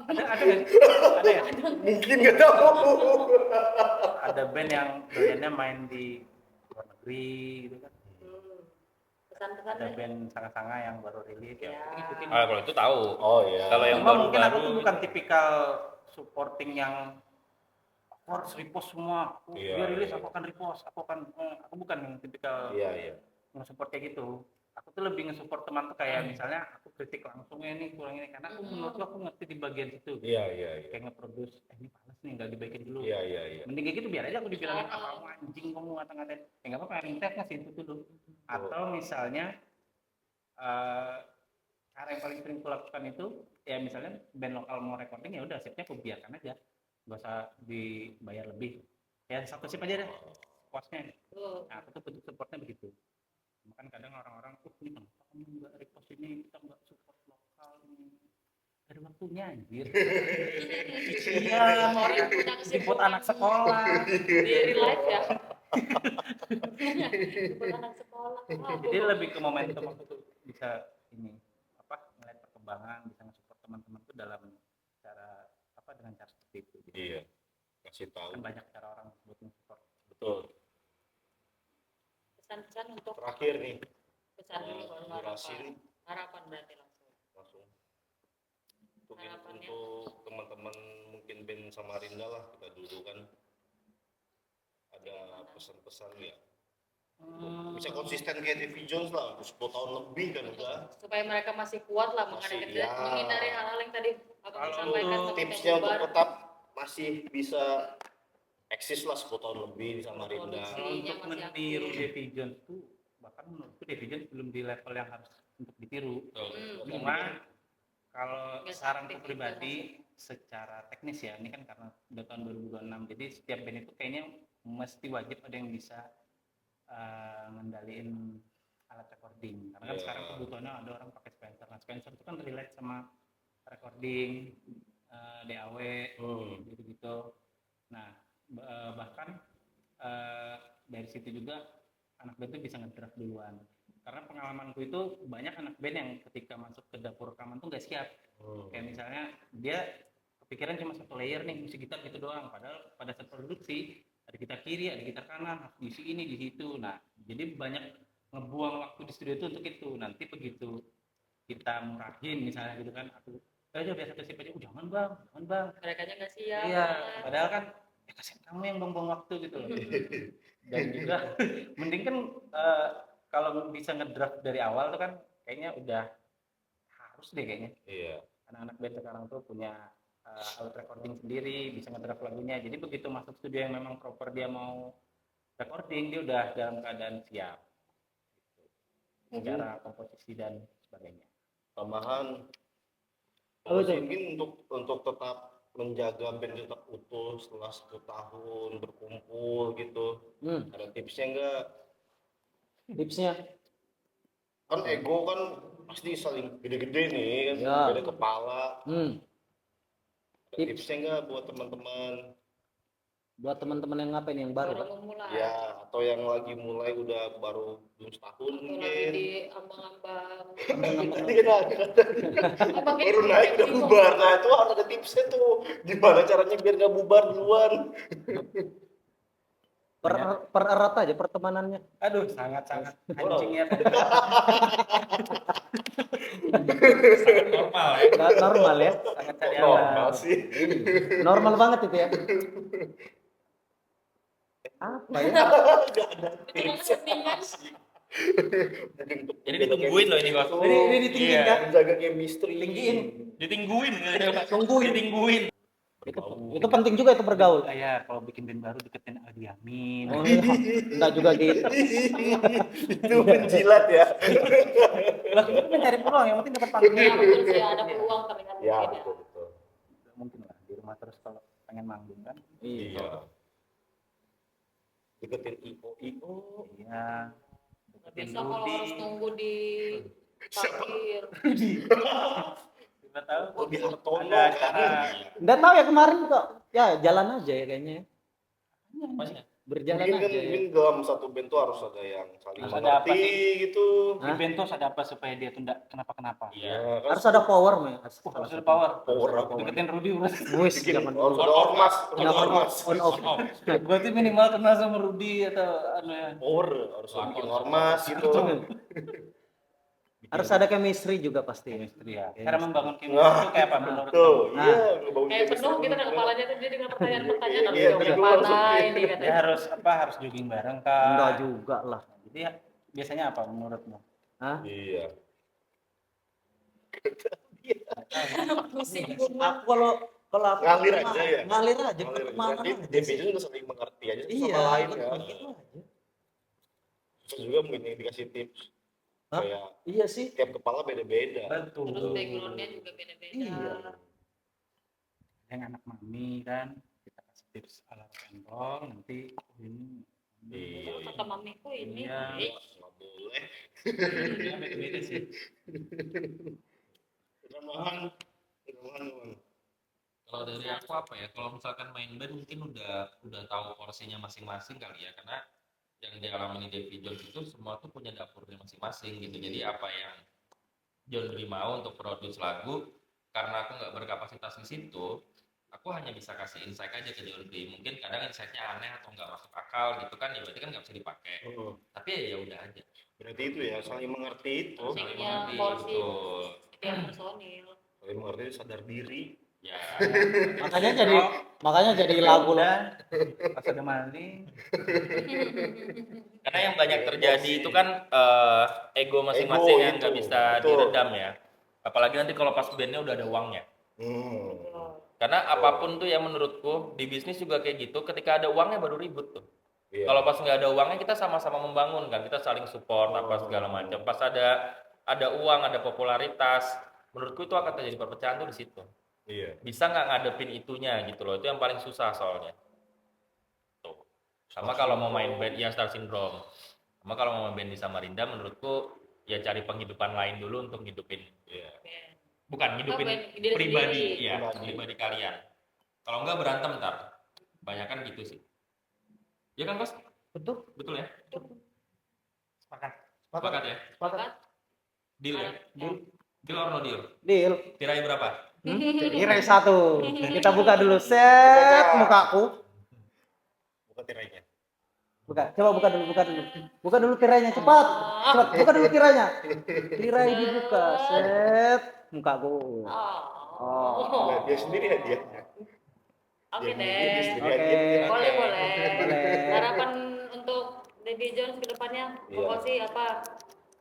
Speaker 2: ada ya?
Speaker 3: Mungkin nggak tahu.
Speaker 2: Ada band yang doyannya main di luar negeri gitu kan. Ada
Speaker 5: Pesan-pesannya.
Speaker 2: band sanga-sanga yang baru rilis ya.
Speaker 5: Ya.
Speaker 2: Ngikutin.
Speaker 1: Ah, kalau itu tahu.
Speaker 3: Oh iya.
Speaker 1: Kalau yang
Speaker 2: Cuma mungkin aku
Speaker 1: baru-baru
Speaker 2: tuh bukan tipikal supporting yang aku harus repost semua.
Speaker 3: Iya,
Speaker 2: Dia rilis
Speaker 3: iya.
Speaker 2: aku akan repost, aku bukan yang tipikal
Speaker 3: Iya.
Speaker 2: nge-support kayak gitu. Aku tuh lebih nge-support teman tuh kayak misalnya aku kritik langsung ini kurang ini karena aku menurutku aku ngerti di bagian situ.
Speaker 3: Iya.
Speaker 2: Kayak nge-produce ini panas nih nggak dibaikin dulu.
Speaker 3: Iya.
Speaker 2: Mending kayak gitu biar aja aku dibilangin apa kamu anjing kamu ngata-ngatain. Ya nggak apa-apa yang penting ngasih itu dulu. Atau misalnya cara yang paling sering kulakukan itu ya misalnya band lokal mau recording ya udah sipnya aku biarkan aja. Nggak usah dibayar lebih. Ya satu sip aja deh puasnya.
Speaker 5: Tuh.
Speaker 2: Nah, aku tuh bentuk supportnya begitu. Makan kadang orang-orang ini kenapa kamu nggak repost ini, kita nggak support lokal nih. Dari waktunya anjir. Iya,
Speaker 5: Orang punya
Speaker 2: jemput
Speaker 5: kesibukan
Speaker 2: anak sekolah.
Speaker 5: di real life ya. Jemput anak sekolah.
Speaker 2: Jadi lebih ke momentum aku tuh bisa ini ngeliat perkembangan, bisa nge-support teman-teman tuh dalam cara dengan cara seperti itu. Gitu.
Speaker 3: Iya. Kasih tahu.
Speaker 2: Kan banyak cara orang buat nge-support.
Speaker 3: Betul.
Speaker 5: Pesan-pesan untuk
Speaker 3: Terakhir nih.
Speaker 5: pesan dulu baru
Speaker 3: Durasi
Speaker 5: harapan.
Speaker 3: nih
Speaker 5: Harapan berarti langsung.
Speaker 3: langsung.
Speaker 5: Harapannya?
Speaker 3: Untuk teman-teman mungkin band Samarinda lah kita dulu kan ada pesan-pesan ya. Bisa konsisten kayak TV Jones lah, 10 tahun lebih kan udah.
Speaker 5: Supaya mereka masih kuat lah
Speaker 3: Masih,
Speaker 5: menghadapi
Speaker 3: ya.
Speaker 5: menghindari hal-hal yang tadi abang
Speaker 2: Kalau
Speaker 5: sampaikan
Speaker 2: untuk
Speaker 3: Tipsnya untuk tetap masih bisa eksis lah 10 tahun lebih di Samarinda.
Speaker 5: Produksi.
Speaker 2: Kalau untuk
Speaker 5: masih
Speaker 2: meniru
Speaker 5: aktif.
Speaker 2: Davy Jones tuh bahkan menurutku Davy Jones belum di level yang harus untuk ditiru.
Speaker 5: Hmm.
Speaker 2: Cuma kalau
Speaker 5: Nggak
Speaker 2: saranku
Speaker 5: seaktif
Speaker 2: pribadi secara teknis ya ini kan karena udah tahun 2026 jadi setiap band itu kayaknya mesti wajib ada yang bisa ngendaliin alat recording karena kan
Speaker 3: Iya.
Speaker 2: sekarang kebutuhannya ada orang pakai Spencer. Nah Spencer itu kan relate sama recording DAW gitu-gitu. Nah bahkan dari situ juga anak band itu bisa ngedraft duluan karena pengalamanku itu banyak anak band yang ketika masuk ke dapur rekaman tuh nggak siap. Kayak misalnya dia kepikiran cuma satu layer nih musik gitar gitu doang padahal pada saat produksi ada gitar kiri ada gitar kanan harus diisi ini di situ. Nah jadi banyak ngebuang waktu di studio itu untuk itu. Nanti begitu kita murahin misalnya gitu kan aku aja biasa kesip aja jangan bang
Speaker 5: mereka nya nggak siap.
Speaker 2: iya padahal kan ya kasihan kamu yang buang waktu gitu loh. Dan juga mending kan kalau bisa ngedraft dari awal tuh kan kayaknya udah harus deh kayaknya.
Speaker 3: Iya.
Speaker 2: Anak-anak band sekarang tuh punya alat recording sendiri, bisa ngedraft lagunya. Jadi begitu masuk studio yang memang proper dia mau recording, dia udah dalam keadaan siap. Secara komposisi dan sebagainya.
Speaker 3: Tambahan
Speaker 4: Oh, itu.
Speaker 3: mungkin untuk tetap menjaga band tetap utuh setelah 10 tahun berkumpul gitu. Ada tipsnya enggak?
Speaker 4: Tipsnya
Speaker 3: Kan ego kan pasti saling gede-gede nih kan,
Speaker 4: Ya.
Speaker 3: beda kepala. Ada
Speaker 4: Tips.
Speaker 3: tipsnya enggak buat teman-teman?
Speaker 4: buat teman-teman yang ngapain yang baru
Speaker 5: Baru
Speaker 4: Pak?
Speaker 5: memulai.
Speaker 3: Ya, atau yang lagi mulai udah baru belum setahun
Speaker 5: Atau lagi
Speaker 3: mungkin.
Speaker 5: di ambang-ambang.
Speaker 3: Tadi kan
Speaker 5: Abang
Speaker 3: baru
Speaker 5: ini
Speaker 3: naik udah
Speaker 5: bingung.
Speaker 3: bubar. Nah, itu harus ada tipsnya tuh. Gimana caranya biar nggak bubar duluan?
Speaker 4: Pererat aja pertemanannya.
Speaker 2: Aduh, sangat-sangat anjing ya.
Speaker 1: Sangat normal ya.
Speaker 4: Nggak normal ya.
Speaker 2: Sangat cari
Speaker 3: Normal
Speaker 2: aman.
Speaker 3: sih.
Speaker 4: Iya. Normal banget itu ya. Apa ya?
Speaker 3: Nggak ada
Speaker 5: Betul
Speaker 3: tips.
Speaker 5: pentingan.
Speaker 3: Mungkin untuk
Speaker 1: Ini ditungguin loh ini bos.
Speaker 4: Ini ditinggiin
Speaker 1: Iya.
Speaker 4: kan?
Speaker 3: Menjaga chemistry.
Speaker 4: Tinggiin.
Speaker 1: Ditingguin.
Speaker 4: Tungguin.
Speaker 1: Ditingguin.
Speaker 4: Itu penting juga itu bergaul.
Speaker 2: Ya kalau bikin band baru deketin Aldi Amin.
Speaker 4: Oh, iya. Enggak juga gitu.
Speaker 3: Itu menjilat ya.
Speaker 2: Lah kita mencari peluang, yang penting dapat
Speaker 5: Ya
Speaker 2: panggung.
Speaker 5: betul sih ada peluang terlihat
Speaker 3: Ya
Speaker 5: mungkin ya.
Speaker 3: betul betul.
Speaker 2: Nggak mungkin lah di rumah terus kalau pengen manggung kan.
Speaker 3: Iya. Deketin IO.
Speaker 2: Iya.
Speaker 5: Nggak
Speaker 2: Deketin
Speaker 5: bisa kalau
Speaker 2: Rudi.
Speaker 5: harus nunggu di parkir.
Speaker 2: Siapa tahu
Speaker 3: Oh di Hartono
Speaker 2: ada acara.
Speaker 4: Enggak tahu ya kemarin kok. Ya jalan aja ya kayaknya.
Speaker 1: Maksudnya?
Speaker 4: Berjalan
Speaker 3: Mungkin kan
Speaker 4: aja. Ya.
Speaker 3: mungkin dalam satu band tuh harus ada yang saling
Speaker 2: Harus ada apa
Speaker 3: mengerti gitu.
Speaker 2: Di band tuh ada apa supaya dia tuh nggak kenapa-kenapa.
Speaker 1: Iya.
Speaker 3: kan
Speaker 4: Harus ada power, men.
Speaker 2: Harus ada power.
Speaker 3: power apa?
Speaker 2: Deketin Rudi udah.
Speaker 4: Wis
Speaker 3: Bikin
Speaker 4: zaman
Speaker 3: harus
Speaker 4: dulu.
Speaker 3: ada ormas,
Speaker 4: Kenapa
Speaker 3: ormas.
Speaker 4: on off?
Speaker 1: On off.
Speaker 2: Berarti minimal kenal sama Rudi atau anu ya.
Speaker 3: Power harus bikin ormas gitu.
Speaker 4: Harus ada chemistry juga pasti.
Speaker 2: Chemistry ya.
Speaker 4: Chemistry.
Speaker 2: Cara membangun chemistry
Speaker 3: Nah,
Speaker 2: itu kayak apa menurut
Speaker 3: Tuh,
Speaker 2: kamu?
Speaker 4: Nah.
Speaker 3: iya ngebangun
Speaker 5: Kayak
Speaker 3: chemistry.
Speaker 5: penuh gitu kan kepalanya tuh dia dengan pertanyaan-pertanyaan harus
Speaker 3: Iya,
Speaker 5: jawab yang
Speaker 3: betul,
Speaker 5: mana
Speaker 3: maksudnya.
Speaker 5: ini
Speaker 2: Ya
Speaker 5: katanya.
Speaker 2: harus apa? Harus jogging bareng kah?
Speaker 4: Enggak juga lah.
Speaker 2: Jadi ya, biasanya apa menurutmu?
Speaker 4: Hah?
Speaker 3: Iya.
Speaker 5: Pusing
Speaker 4: Aku
Speaker 5: gua.
Speaker 4: kalau aku
Speaker 3: Ngalir aja ya?
Speaker 4: Ngalir aja,
Speaker 3: Ngalir
Speaker 4: tetap
Speaker 3: aja.
Speaker 4: mana
Speaker 3: Berarti
Speaker 4: aja sih.
Speaker 3: division udah saling mengerti aja satu
Speaker 4: Iya,
Speaker 3: sama lain
Speaker 4: betul,
Speaker 3: kan.
Speaker 4: gitu aja.
Speaker 3: Terus juga mungkin yang dikasih tips
Speaker 4: Hah?
Speaker 3: kayak
Speaker 4: Iya sih.
Speaker 3: tiap kepala beda-beda.
Speaker 2: Betul.
Speaker 5: Terus backgroundnya juga beda-beda.
Speaker 4: Iya.
Speaker 2: Yang anak mami kan kita kasih tips ala rock and roll nanti ini.
Speaker 3: Iya.
Speaker 5: Kata mamiku ini.
Speaker 2: Iya.
Speaker 3: Nggak boleh.
Speaker 2: Iya, beda-beda sih.
Speaker 3: Ramahan. Ramahan.
Speaker 1: Kalau dari aku apa ya? Kalau misalkan main band mungkin udah tahu porsinya masing-masing kali ya, karena yang dialami Davy Jones itu semua tuh punya dapurnya masing-masing gitu. Jadi apa yang John Dee mau untuk produce lagu, karena aku nggak berkapasitas di situ, aku hanya bisa kasih insight aja ke John Dee. Mungkin kadang insightnya aneh atau nggak masuk akal gitu kan, ya berarti kan nggak bisa dipakai. Tapi ya udah aja.
Speaker 3: Berarti itu ya saling mengerti itu.
Speaker 5: Saling
Speaker 1: Saling mengerti,
Speaker 5: porsi.
Speaker 1: betul.
Speaker 5: Setiap personil.
Speaker 3: Saling mengerti sadar diri.
Speaker 1: Ya.
Speaker 4: Makanya jadi lagu loh.
Speaker 2: Udah, pas ada maling.
Speaker 1: Karena yang banyak terjadi itu kan ego masing-masing
Speaker 3: Ego
Speaker 1: yang nggak
Speaker 3: itu,
Speaker 1: bisa
Speaker 3: betul.
Speaker 1: diredam ya. Apalagi nanti kalau pas bandnya udah ada uangnya.
Speaker 3: Hmm.
Speaker 1: Karena apapun tuh ya menurutku di bisnis juga kayak gitu. Ketika ada uangnya baru ribut tuh.
Speaker 3: Iya.
Speaker 1: Kalau pas nggak ada uangnya kita sama-sama membangun kan, kita saling support apa segala macam. Pas ada uang, ada popularitas, menurutku itu akan terjadi perpecahan tuh di situ.
Speaker 3: Iya.
Speaker 1: Bisa nggak ngadepin itunya gitu loh, itu yang paling susah soalnya. Tuh. Sama kalau mau main band ya Star Syndrome. Sama kalau mau main band di Samarinda menurutku ya cari penghidupan lain dulu untuk ngidupin.
Speaker 3: Iya.
Speaker 1: Bukan ngidupin
Speaker 5: diri
Speaker 1: pribadi,
Speaker 5: sendiri.
Speaker 1: ya pribadi kalian. Kalau nggak berantem ntar. Banyakan gitu sih. Ya kan Bos?
Speaker 4: Betul.
Speaker 1: Betul ya?
Speaker 2: Sepakat.
Speaker 1: Sepakat ya?
Speaker 5: Sepakat?
Speaker 1: Deal ya?
Speaker 5: Deal.
Speaker 1: Deal or no deal?
Speaker 4: Deal.
Speaker 1: Tirai berapa?
Speaker 4: Tirai satu. Kita buka dulu. Set mukaku.
Speaker 3: Bukan tirainya.
Speaker 4: Buka. Coba buka dulu, buka dulu. Buka dulu tirainya cepat. Cepat, buka dulu tirainya. Tirai dibuka. Set mukaku. Oh.
Speaker 3: Nah, dia sendiri hadiahnya.
Speaker 5: Oke
Speaker 3: Dia
Speaker 5: deh.
Speaker 3: sendiri
Speaker 4: Oke.
Speaker 3: hadiahnya.
Speaker 5: Boleh, boleh.
Speaker 4: Boleh.
Speaker 5: Harapan untuk Davy Jones ke depannya,
Speaker 3: Iya.
Speaker 5: promosi apa?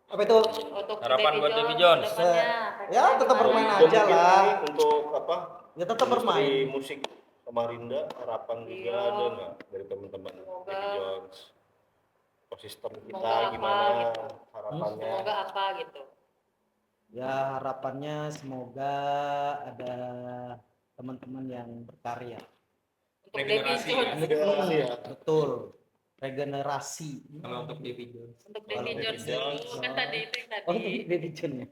Speaker 4: Apa itu?
Speaker 5: Untuk
Speaker 1: Harapan buat Davy Jones.
Speaker 5: ke depannya.
Speaker 4: Ya, tetap bermain
Speaker 5: Gimana?
Speaker 4: aja.
Speaker 3: Mungkin
Speaker 4: lah.
Speaker 3: ini untuk apa?
Speaker 4: Ya tetap
Speaker 3: industri
Speaker 4: bermain.
Speaker 3: musik Samarinda harapan juga
Speaker 5: Iya.
Speaker 3: ada nggak dari teman-teman
Speaker 5: Semoga.
Speaker 3: Davy Jones? Ekosistem kita
Speaker 5: Semoga apa
Speaker 3: gimana
Speaker 5: gitu.
Speaker 3: harapannya?
Speaker 5: Semoga apa gitu.
Speaker 4: Ya harapannya semoga ada teman-teman yang berkarya.
Speaker 5: Untuk Davy
Speaker 1: Regenerasi ya.
Speaker 5: Jones.
Speaker 3: Regenerasi ya.
Speaker 4: Betul. Regenerasi.
Speaker 1: Kalau untuk Davy Jones.
Speaker 5: Untuk
Speaker 3: Kalau
Speaker 5: Davy
Speaker 3: Davy
Speaker 5: Jones
Speaker 3: Jones.
Speaker 5: dulu. Kan tadi itu yang
Speaker 4: Oh,
Speaker 5: tadi.
Speaker 4: Baby John ya.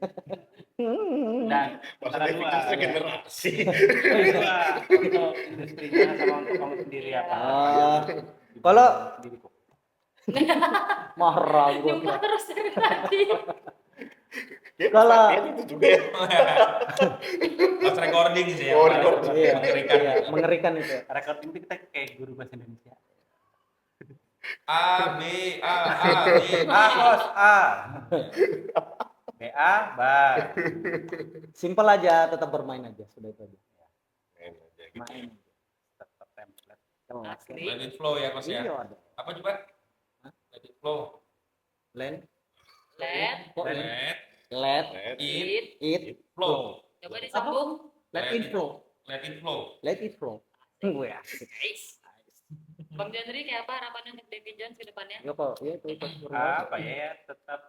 Speaker 2: Dan
Speaker 3: Maksudnya Davy Jones regenerasi.
Speaker 2: kedua untuk industrinya sama untuk kamu sendiri apa?
Speaker 4: Ah, kalau
Speaker 2: Sendiri kok.
Speaker 4: marah gue.
Speaker 5: Nyumpah terus dari tadi.
Speaker 3: Ya,
Speaker 4: Kalau-
Speaker 3: latihan itu juga ya.
Speaker 1: Pas recording sih ya.
Speaker 3: Oh,
Speaker 1: paling
Speaker 3: recording.
Speaker 4: Iya,
Speaker 1: mengerikan.
Speaker 4: iya, mengerikan itu.
Speaker 2: Recording itu kita kayak guru bahasa Indonesia.
Speaker 1: A B A A B
Speaker 2: A kos A. BA bar.
Speaker 4: Simpel aja, tetap bermain aja, sudah itu aja.
Speaker 3: Main aja gitu.
Speaker 4: Main.
Speaker 2: Tetap template.
Speaker 4: Oh,
Speaker 5: Asli.
Speaker 1: Let it flow ya, Kos ya.
Speaker 4: iya ada.
Speaker 1: Apa coba? Let it flow.
Speaker 4: Land,
Speaker 5: Let
Speaker 4: kok
Speaker 1: Let
Speaker 4: let
Speaker 1: it
Speaker 4: it
Speaker 1: flow.
Speaker 5: coba disambung.
Speaker 4: let it flow,
Speaker 1: Let it flow.
Speaker 4: let it flow. Gue asik.
Speaker 5: Guys. Bang Jandri kayak apa harapannya untuk Davy Jones ke depannya?
Speaker 4: Ya kok, ya itu.
Speaker 2: Apa ya, tetap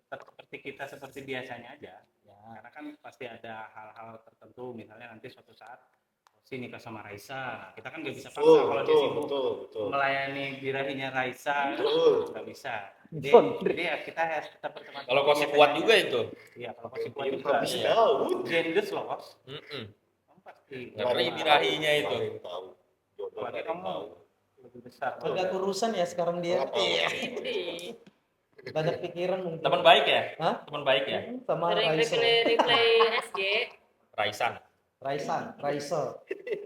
Speaker 2: seperti kita seperti biasanya aja.
Speaker 4: Ya.
Speaker 2: Karena kan pasti ada hal-hal tertentu, misalnya nanti suatu saat si nikah sama Raisa, nah, kita kan nggak bisa paksa
Speaker 3: Betul,
Speaker 2: kalau dia
Speaker 3: betul,
Speaker 2: sibuk
Speaker 3: betul.
Speaker 2: melayani birahinya Raisa,
Speaker 3: Betul.
Speaker 2: nggak bisa. Jadi,
Speaker 4: Betul.
Speaker 2: jadi ya kita harus tetap berteman.
Speaker 1: Kalau Kosi kuat juga itu.
Speaker 2: Iya, kalau Kosi kuat
Speaker 3: Tim
Speaker 2: juga.
Speaker 3: habis
Speaker 2: Iya.
Speaker 3: Daud.
Speaker 2: Gendus loh, Kos.
Speaker 1: Mm-mm.
Speaker 2: Kamu pasti.
Speaker 1: Ngeri birahinya itu.
Speaker 3: Nggak ada yang tahu. Jodoh
Speaker 2: Apalagi
Speaker 3: nggak ada yang
Speaker 2: kamu
Speaker 3: tahu.
Speaker 2: lebih besar.
Speaker 4: Agak urusan ya sekarang dia.
Speaker 3: Nggak tahu.
Speaker 5: Ini
Speaker 4: Banyak pikiran mungkin.
Speaker 1: Teman baik ya?
Speaker 4: Hah?
Speaker 1: Teman baik ya?
Speaker 4: Sama
Speaker 5: sering
Speaker 4: Raiso.
Speaker 5: replay SG.
Speaker 1: Raisan.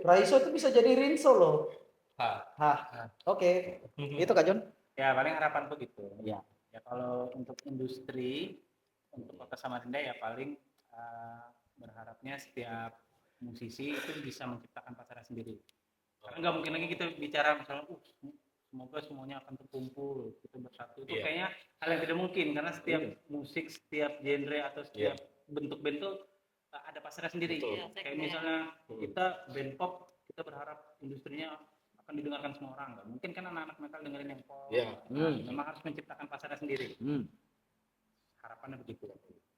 Speaker 4: Raiso itu bisa jadi Rinso loh.
Speaker 1: Ha.
Speaker 4: Hah. Oke. Itu Kak Jon?
Speaker 2: Ya paling harapan begitu.
Speaker 4: Iya.
Speaker 2: Ya kalau untuk industri, untuk Kota Samarinda ya paling berharapnya setiap musisi itu bisa menciptakan pasarnya sendiri. Karena nggak mungkin lagi kita bicara misalnya, semoga semuanya akan terkumpul, kita bersatu. Itu
Speaker 3: Iya.
Speaker 2: kayaknya hal yang tidak mungkin karena setiap musik, setiap genre atau setiap bentuk band itu ada pasarnya sendiri.
Speaker 3: Betul.
Speaker 5: Iya,
Speaker 2: Kayak misalnya kita band pop, kita berharap industrinya akan didengarkan semua orang. Nggak mungkin kan anak-anak metal dengerin yang pop.
Speaker 3: Iya.
Speaker 2: Nah, memang harus menciptakan pasarnya sendiri. Harapannya begitu.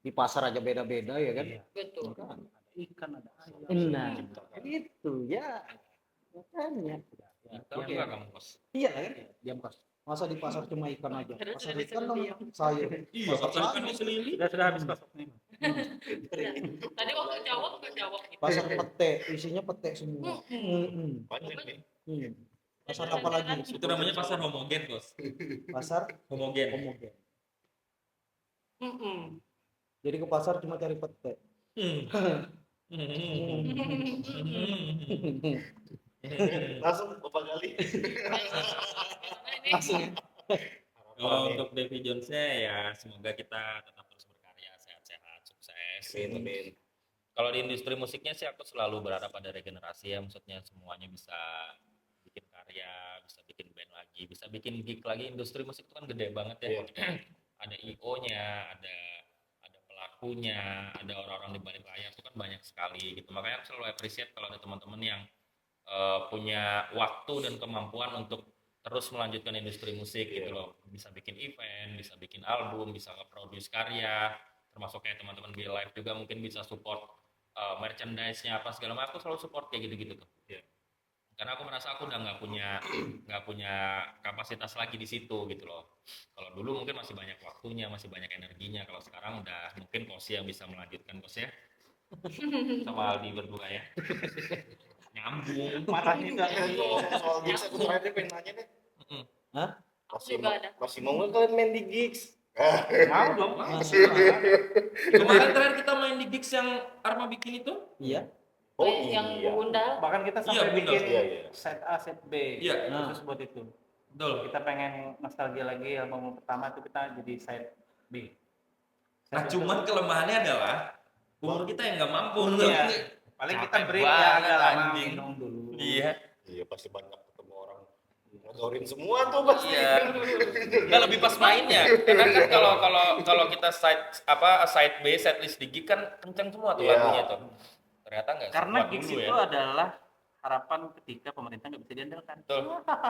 Speaker 4: Di pasar aja beda-beda ya kan?
Speaker 2: Iya.
Speaker 5: Betul.
Speaker 2: Ada ikan, ada ayam.
Speaker 4: Nah, itu ya. Makanya.
Speaker 1: Tahu
Speaker 2: Oke.
Speaker 1: nggak kamu, Kos?
Speaker 4: Iya kan?
Speaker 2: Diam, Kos.
Speaker 4: Masa di pasar cuma ikan aja?
Speaker 5: Terus
Speaker 4: Pasar
Speaker 5: udah
Speaker 4: ikan
Speaker 5: disuruh
Speaker 4: dong
Speaker 5: diam.
Speaker 4: sayur.
Speaker 1: Iya, pasar ikan di Selili.
Speaker 2: Sudah habis, Kos. Nih.
Speaker 5: Tadi waktu jawab nggak jawab gitu.
Speaker 4: Pasar pete, isinya pete semua.
Speaker 3: Banyak nih.
Speaker 4: Pasar apa lagi?
Speaker 1: Itu namanya pasar homogen, Kos.
Speaker 4: Pasar
Speaker 1: Homogen.
Speaker 4: homogen.
Speaker 5: Mm-mm.
Speaker 4: Jadi ke pasar cuma cari pete.
Speaker 3: Langsung Bapak Gali.
Speaker 4: Langsung ya.
Speaker 1: Kalau untuk Davy Jones-nya ya semoga kita tetap terus berkarya, sehat-sehat, sukses.
Speaker 3: Amin.
Speaker 1: Kalau di industri musiknya sih aku selalu berharap ada regenerasi ya, maksudnya semuanya bisa bikin karya, bisa bikin band lagi, bisa bikin gig lagi. Industri musik itu kan gede banget ya. Ada IO-nya, ada pelakunya, ada orang-orang di balik layar itu kan banyak sekali gitu. Makanya aku selalu appreciate kalau ada teman-teman yang punya waktu dan kemampuan untuk terus melanjutkan industri musik gitu loh. Bisa bikin event, bisa bikin album, bisa nge-produce karya, termasuk kayak teman-teman di live juga mungkin bisa support merchandise-nya apa segala macam. Aku selalu support kayak gitu-gitu tuh. Karena aku merasa aku udah nggak punya kapasitas lagi di situ gitu loh. Kalau dulu mungkin masih banyak waktunya, masih banyak energinya. Kalau sekarang udah mungkin Kosi yang bisa melanjutkan, Kos ya. Sama Aldi berdua ya. Nyambung.
Speaker 2: Marahin nggak?
Speaker 3: Soal gigs aku terakhir pengen nanya deh.
Speaker 4: Hah?
Speaker 3: Masih
Speaker 5: juga ada.
Speaker 3: masih mau nggak kalian main di gigs?
Speaker 2: Mau dong.
Speaker 1: Kemarin terakhir kita main di gigs yang Arma bikin itu.
Speaker 4: Iya.
Speaker 3: Oh
Speaker 5: yang
Speaker 3: iya.
Speaker 5: Bunda.
Speaker 2: Bahkan kita
Speaker 1: Iya,
Speaker 2: sampai
Speaker 1: bener.
Speaker 2: bikin
Speaker 3: Iya, iya.
Speaker 2: set A, set B.
Speaker 1: Iya.
Speaker 2: Khusus buat itu.
Speaker 1: Betul.
Speaker 2: Kita pengen nostalgia lagi album pertama itu kita jadi side B.
Speaker 1: Nah,
Speaker 2: Side
Speaker 1: cuman
Speaker 2: itu-
Speaker 1: kelemahannya adalah umur kita yang nggak mampu.
Speaker 2: Iya. Paling kita
Speaker 1: Capek
Speaker 2: break ya
Speaker 1: banget,
Speaker 2: agak lama
Speaker 1: anjing.
Speaker 2: minum dulu.
Speaker 1: Iya.
Speaker 3: Iya pasti banyak ketemu orang ngodorin semua tuh pasti.
Speaker 1: Iya. Nggak lebih pas mainnya. Karena kan kalau kita side B, set list di gig kan kenceng semua tuh
Speaker 3: Iya.
Speaker 1: lagunya tuh. Ternyata nggak
Speaker 2: Karena
Speaker 1: sekuat
Speaker 2: gigs
Speaker 1: dulu
Speaker 2: itu
Speaker 1: ya.
Speaker 2: adalah harapan ketika pemerintah nggak bisa diandalkan.
Speaker 1: Betul.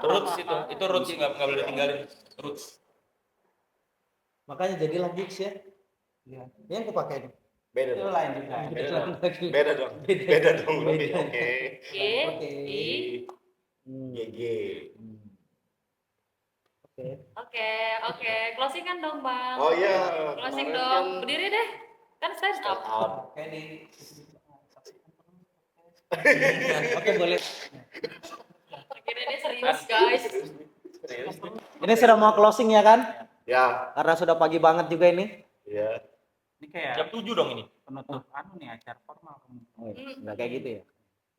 Speaker 1: Roots itu roots nggak boleh ditinggalin. Roots.
Speaker 4: Makanya jadilah gigs ya.
Speaker 2: Iya.
Speaker 4: Yang aku pakai ini.
Speaker 3: Beda
Speaker 2: Itu
Speaker 3: dong.
Speaker 2: lain juga.
Speaker 3: Beda dong.
Speaker 4: Lagi.
Speaker 3: Beda dong. Beda dong. Tapi
Speaker 4: Beda.
Speaker 3: oke.
Speaker 5: Oke.
Speaker 4: Oke. Hmm.
Speaker 3: GG.
Speaker 4: Oke.
Speaker 5: Oke. Closing kan dong, Bang.
Speaker 3: Oh iya.
Speaker 5: Closing
Speaker 3: kemarin
Speaker 5: dong.
Speaker 3: kan
Speaker 5: Berdiri deh. Kan stand
Speaker 3: stand
Speaker 5: up.
Speaker 3: up.
Speaker 2: Oke di
Speaker 4: Oke, boleh.
Speaker 5: Akhirnya dia serius, guys.
Speaker 4: Ini sudah mau closing ya kan?
Speaker 3: Ya.
Speaker 4: Karena sudah pagi banget juga ini.
Speaker 3: Ya.
Speaker 2: ini kayak
Speaker 1: Jam 7 dong ini.
Speaker 2: penutup anu nih acara formal.
Speaker 4: Oh, iya. Nggak kayak gitu ya.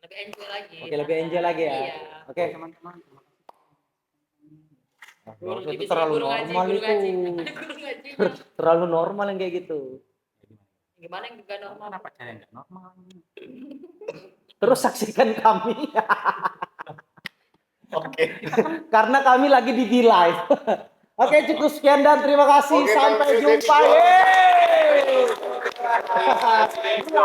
Speaker 5: Lebih enjoy lagi.
Speaker 4: Oke, lebih enjoy lagi ya.
Speaker 5: Iya.
Speaker 4: Oke.
Speaker 2: Teman-teman.
Speaker 4: Nah,
Speaker 5: Guru
Speaker 4: itu
Speaker 5: divisi
Speaker 4: terlalu
Speaker 5: guru ngaji,
Speaker 4: normal
Speaker 5: guru ngaji.
Speaker 4: itu.
Speaker 5: Guru ngaji.
Speaker 4: Terlalu normal yang kayak gitu.
Speaker 5: Gimana yang gak normal?
Speaker 2: Kenapa pacaran nggak normal?
Speaker 4: Terus saksikan kami
Speaker 3: Oke.
Speaker 4: karena kami lagi di live. Oke, cukup sekian dan terima kasih.
Speaker 3: Oke,
Speaker 4: Sampai
Speaker 3: thank you,
Speaker 4: jumpa.
Speaker 3: thank you.
Speaker 4: Yeay.